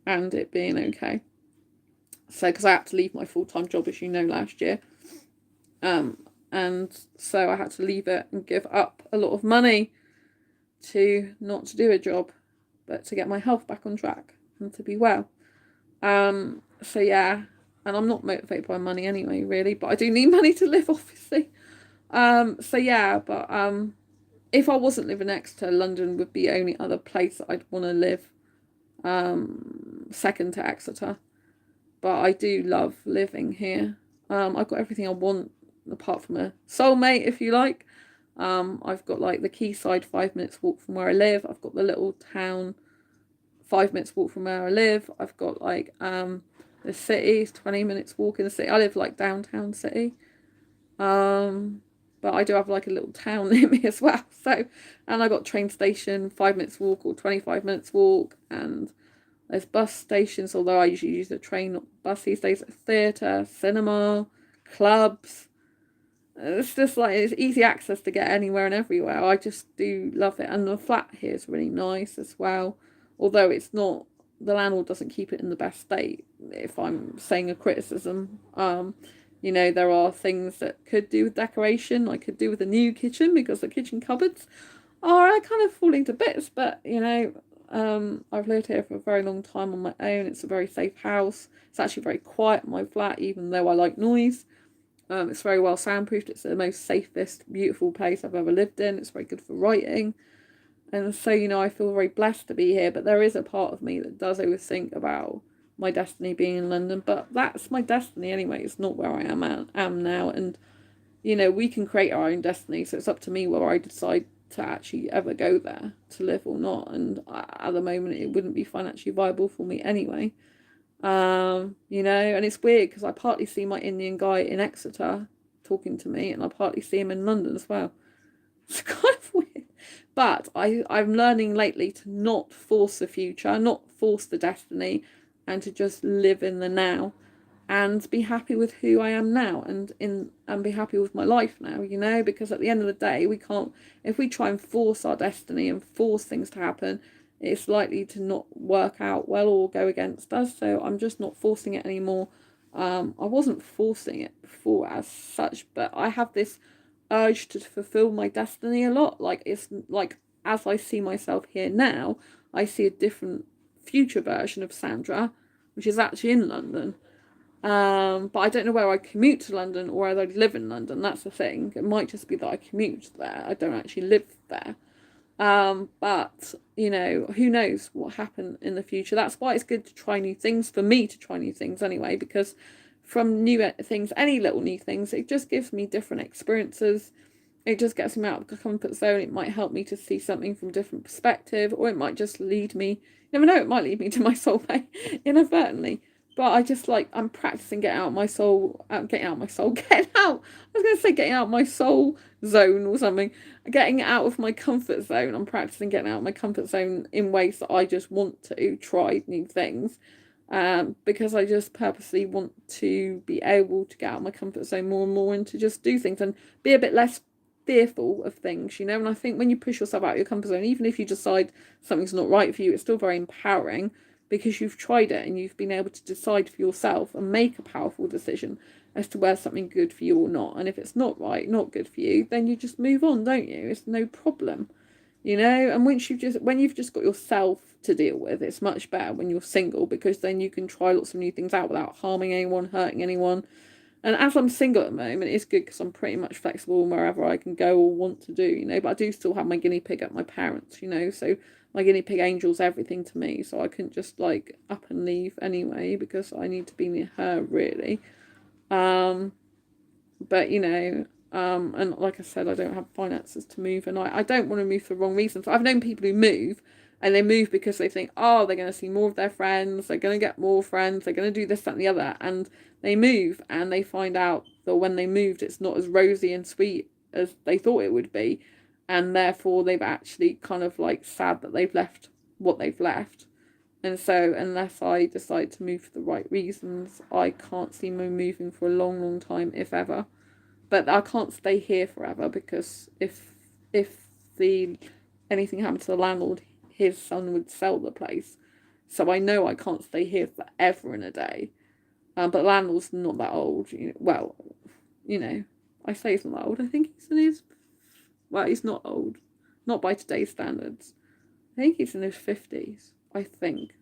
it being okay. So, because I had to leave my full-time job, as you know, last year, and so I had to leave it and give up a lot of money to not to do a job, but to get my health back on track and to be well. So yeah, and I'm not motivated by money anyway, really, but I do need money to live, obviously. So yeah, but if I wasn't living next to London, would be the only other place that I'd want to live, second to Exeter. But I do love living here. I've got everything I want apart from a soulmate, if you like. I've got like the quayside 5 minutes walk from where I live. I've got the little town 5 minutes walk from where I live. I've got like the city, 20 minutes walk in the city. I live like downtown city. But I do have like a little town near me as well. So, and I got train station 5 minutes walk or 25 minutes walk, and there's bus stations, although I usually use the train, not bus these days. Theatre, cinema, clubs. It's just like it's easy access to get anywhere and everywhere. I just do love it, and the flat here is really nice as well. Although it's not, the landlord doesn't keep it in the best state. If I'm saying a criticism, you know, there are things that could do with decoration. I could do with a new kitchen because the kitchen cupboards are kind of falling to bits. But you know, I've lived here for a very long time on my own. It's a very safe house. It's actually very quiet, my flat, even though I like noise. It's very well soundproofed. It's the most safest, beautiful place I've ever lived in. It's very good for writing. And so, you know, I feel very blessed to be here. But there is a part of me that does always think about my destiny being in London. But that's my destiny anyway. It's not where I am now. And, you know, we can create our own destiny. So it's up to me whether I decide to actually ever go there to live or not. And at the moment, it wouldn't be financially viable for me anyway. You know, and it's weird because I partly see my Indian guy in Exeter talking to me, and I partly see him in London as well. It's kind of weird, but I'm learning lately to not force the future, not force the destiny, and to just live in the now and be happy with who I am now and be happy with my life now, you know, because at the end of the day, we can't, if we try and force our destiny and force things to happen, it's likely to not work out well or go against us. So I'm just not forcing it anymore. I wasn't forcing it before as such, but I have this urge to fulfill my destiny a lot. Like, it's like, as I see myself here now, I see a different future version of Sandra, which is actually in London. But I don't know where I commute to London or whether I live in London. That's the thing. It might just be that I commute there. I don't actually live there. But, you know, who knows what happened in the future. That's why it's good to try new things, for me to try new things anyway, because from new things, any little new things, it just gives me different experiences. It just gets me out of the comfort zone. It might help me to see something from a different perspective, or it might just lead me, you never know, it might lead me to my soulmate inadvertently. But I just like, I'm practicing getting out my soul, getting out, I was going to say getting out my soul zone or something, getting out of my comfort zone. I'm practicing getting out of my comfort zone in ways that I just want to try new things, because I just purposely want to be able to get out of my comfort zone more and more and to just do things and be a bit less fearful of things, you know. And I think when you push yourself out of your comfort zone, even if you decide something's not right for you, it's still very empowering, because you've tried it and you've been able to decide for yourself and make a powerful decision as to whether something good for you or not. And if it's not right, not good for you, then you just move on, don't you? It's no problem, you know. And when you've just got yourself to deal with, it's much better when you're single, because then you can try lots of new things out without harming anyone, hurting anyone. And as I'm single at the moment, it's good because I'm pretty much flexible wherever I can go or want to do, you know. But I do still have my guinea pig at my parents', you know, so my guinea pig Angel's everything to me, so I couldn't just like up and leave anyway, because I need to be near her, really. But you know, and like I said, I don't have finances to move, and I don't want to move for the wrong reasons. I've known people who move, and they move because they think, oh, they're going to see more of their friends, they're going to get more friends, they're going to do this, that, and the other, and they move, and they find out that when they moved, it's not as rosy and sweet as they thought it would be. And therefore they've actually kind of like sad that they've left what they've left. And so unless I decide to move for the right reasons, I can't see me moving for a long, long time, if ever. but I can't stay here forever, because if the anything happened to the landlord, his son would sell the place. So I know I can't stay here forever and a day. But the landlord's not that old. Well, I say he's not that old. I think he's in his. Well, he's not old, not by today's standards. I think he's in his 50s. I think,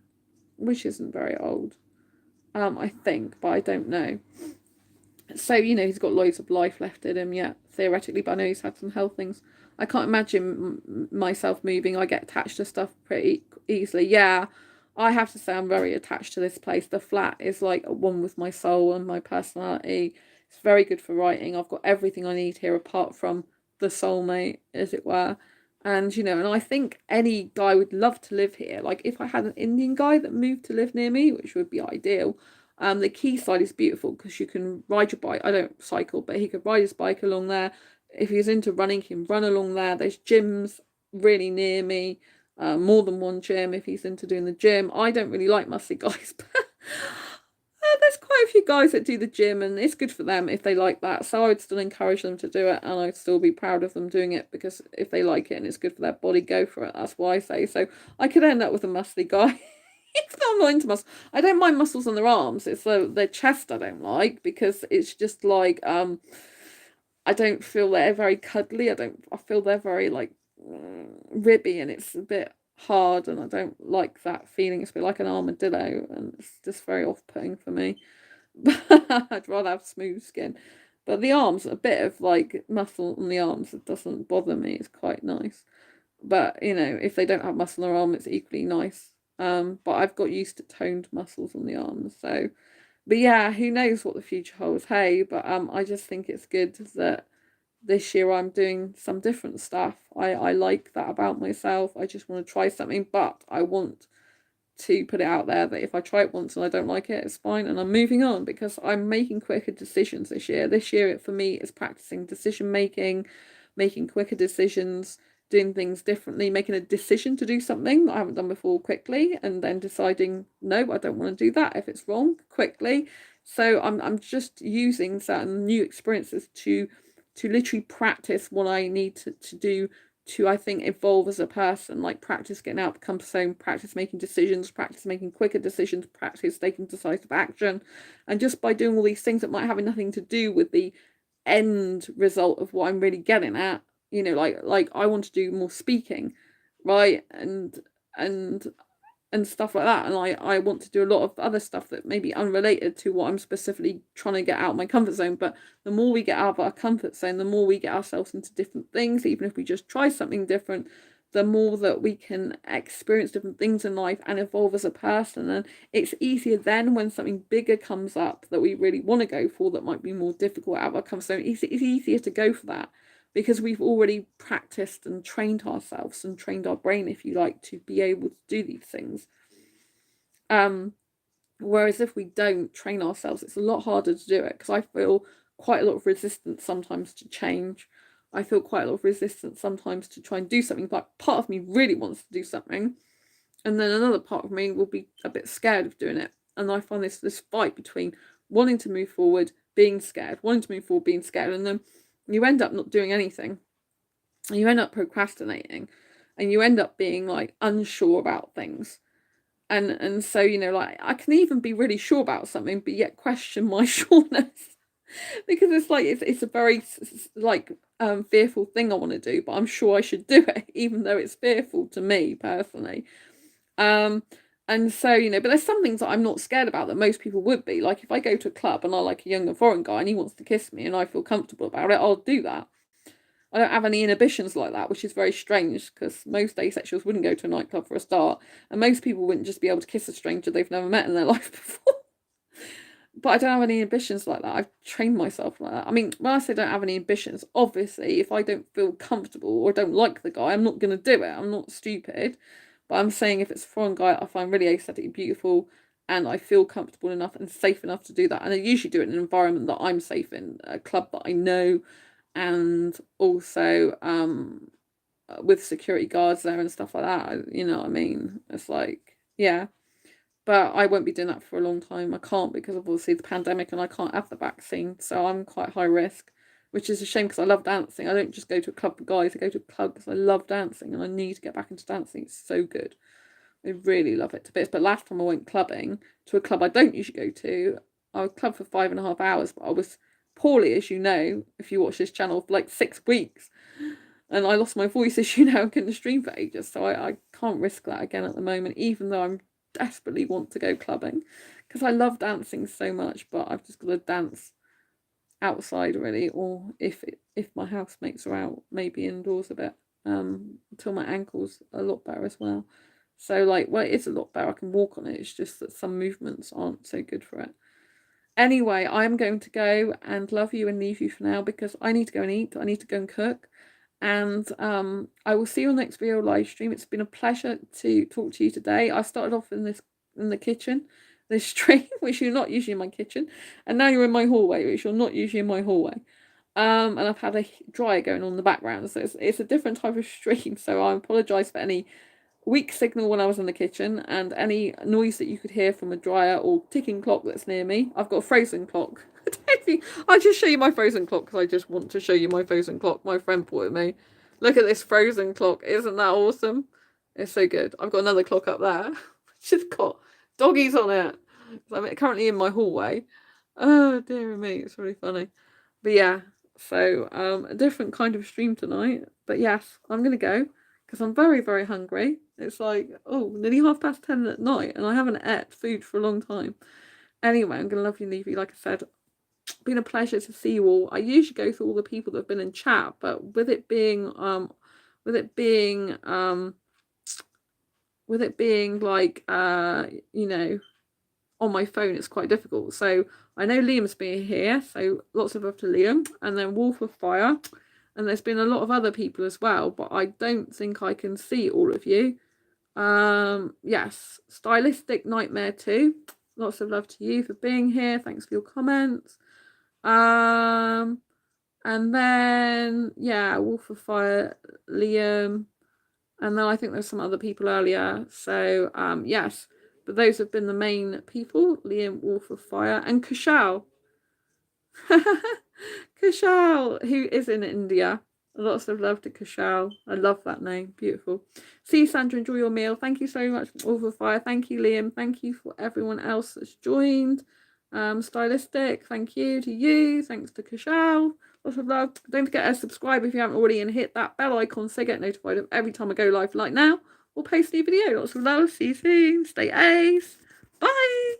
which isn't very old. I think, but I don't know. So, he's got loads of life left in him yet, theoretically, but I know he's had some health things. I can't imagine myself moving. I get attached to stuff pretty easily. Yeah, I have to say I'm very attached to this place. The flat is like one with my soul and my personality. It's very good for writing. I've got everything I need here apart from the soulmate, as it were. And, and I think any guy would love to live here. Like, if I had an Indian guy that moved to live near me, which would be ideal. The quayside is beautiful because you can ride your bike. I don't cycle, but he could ride his bike along there. If he's into running, he can run along there. There's gyms really near me, more than one gym if he's into doing the gym. I don't really like muscly guys, but there's quite a few guys that do the gym, and it's good for them if they like that. So I would still encourage them to do it, and I'd still be proud of them doing it, because if they like it and it's good for their body, go for it. That's why I say. So I could end up with a muscly guy. It's not into muscles. I don't mind muscles on their arms. It's their chest I don't like, because it's just like I don't feel they're very cuddly. I feel they're very like ribby, and it's a bit hard, and I don't like that feeling. It's a bit like an armadillo, and it's just very off-putting for me. I'd rather have smooth skin. But the arms, a bit of like muscle on the arms, it doesn't bother me. It's quite nice. But if they don't have muscle on their arm, it's equally nice. But I've got used to toned muscles on the arms. So, but yeah, who knows what the future holds? Hey, but I just think it's good that this year I'm doing some different stuff. I like that about myself. I just want to try something, but I want to put it out there that if I try it once and I don't like it, it's fine, and I'm moving on, because I'm making quicker decisions this year. This year for me is practicing decision making quicker decisions, doing things differently, making a decision to do something that I haven't done before quickly, and then deciding, no, I don't want to do that if it's wrong, quickly. So I'm just using certain new experiences to literally practice what I need to do to, I think, evolve as a person. Like, practice getting out of the comfort zone, practice making decisions, practice making quicker decisions, practice taking decisive action. And just by doing all these things that might have nothing to do with the end result of what I'm really getting at, like I want to do more speaking, right, and stuff like that, and I want to do a lot of other stuff that may be unrelated to what I'm specifically trying to get out of my comfort zone. But the more we get out of our comfort zone, the more we get ourselves into different things. Even if we just try something different, the more that we can experience different things in life and evolve as a person. And it's easier then when something bigger comes up that we really want to go for, that might be more difficult out of our comfort zone. It's easier to go for that, because we've already practiced and trained ourselves and trained our brain, if you like, to be able to do these things. Whereas if we don't train ourselves, it's a lot harder to do it, because I feel quite a lot of resistance sometimes to change. I feel quite a lot of resistance sometimes to try and do something. Like, part of me really wants to do something, and then another part of me will be a bit scared of doing it. And I find this fight between wanting to move forward, being scared, wanting to move forward, being scared, and then you end up not doing anything, and you end up procrastinating, and you end up being like unsure about things. And so, like, I can even be really sure about something but yet question my sureness, because it's like it's a very like fearful thing I want to do, but I'm sure I should do it even though it's fearful to me personally. And so, but there's some things that I'm not scared about that most people would be. Like, if I go to a club and I like a younger foreign guy and he wants to kiss me and I feel comfortable about it, I'll do that. I don't have any inhibitions like that, which is very strange, because most asexuals wouldn't go to a nightclub for a start, and most people wouldn't just be able to kiss a stranger they've never met in their life before. But I don't have any inhibitions like that. I've trained myself like that. I mean, when I say don't have any inhibitions, obviously, if I don't feel comfortable or don't like the guy, I'm not going to do it. I'm not stupid. But I'm saying if it's a foreign guy I find really aesthetically beautiful and I feel comfortable enough and safe enough to do that, and I usually do it in an environment that I'm safe in, a club that I know, and also with security guards there and stuff like that, you know what I mean? It's like, yeah. But I won't be doing that for a long time. I can't, because of obviously the pandemic, and I can't have the vaccine, so I'm quite high risk. which is a shame because I love dancing. I don't just go to a club for guys, I go to a club because I love dancing and I need to get back into dancing. It's so good. I really love it to bits. But last time I went clubbing to a club I don't usually go to, I was clubbed for 5.5 hours, but I was poorly, as you know, if you watch this channel, for like 6 weeks. And I lost my voice, as you know, I couldn't stream for ages. So I can't risk that again at the moment, even though I'm desperately want to go clubbing because I love dancing so much, but I've just got to dance outside really, or if my housemates are out, maybe indoors a bit, until my ankle's a lot better as well. So like, well, it is a lot better, I can walk on it, it's just that some movements aren't so good for it. Anyway, I'm going to go and love you and leave you for now because I need to go and eat, I need to go and cook, and I will see you on the next video live stream. It's been a pleasure to talk to you today. I started off in the kitchen, this stream, which you're not usually in my kitchen, and now you're in my hallway, which you're not usually in my hallway. And I've had a dryer going on in the background, so it's a different type of stream. So I apologise for any weak signal when I was in the kitchen and any noise that you could hear from a dryer or ticking clock that's near me. I've got a frozen clock. I'll just show you my frozen clock because I just want to show you my frozen clock. My friend bought it me. Look at this frozen clock. Isn't that awesome? It's so good. I've got another clock up there. She's got doggies on it. I'm currently in my hallway. Oh, dear me. It's really funny. But yeah, so a different kind of stream tonight. But yes, I'm going to go because I'm very, very hungry. It's like, nearly 10:30 at night and I haven't ate food for a long time. Anyway, I'm going to love you and leave you. Like I said, it's been a pleasure to see you all. I usually go through all the people that have been in chat, but with it being like, you know, on my phone, it's quite difficult. So I know Liam's been here, so lots of love to Liam, and then Wolf of Fire, and there's been a lot of other people as well, but I don't think I can see all of you. Yes, Stylistic Nightmare too. Lots of love to you for being here. Thanks for your comments. And then yeah, Wolf of Fire, Liam, and then I think there's some other people earlier. So yes, but those have been the main people: Liam, Wolf of Fire, and Kushal. Kushal, who is in India. Lots of love to Kushal. I love that name. Beautiful. See you, Sandra. Enjoy your meal. Thank you so much, Wolf of Fire. Thank you, Liam. Thank you for everyone else that's joined. Stylistic, thank you to you. Thanks to Kushal. Lots of love. Don't forget to subscribe if you haven't already and hit that bell icon so you get notified of every time I go live like now or post a new video. Lots of love. See you soon. Stay ace. Bye.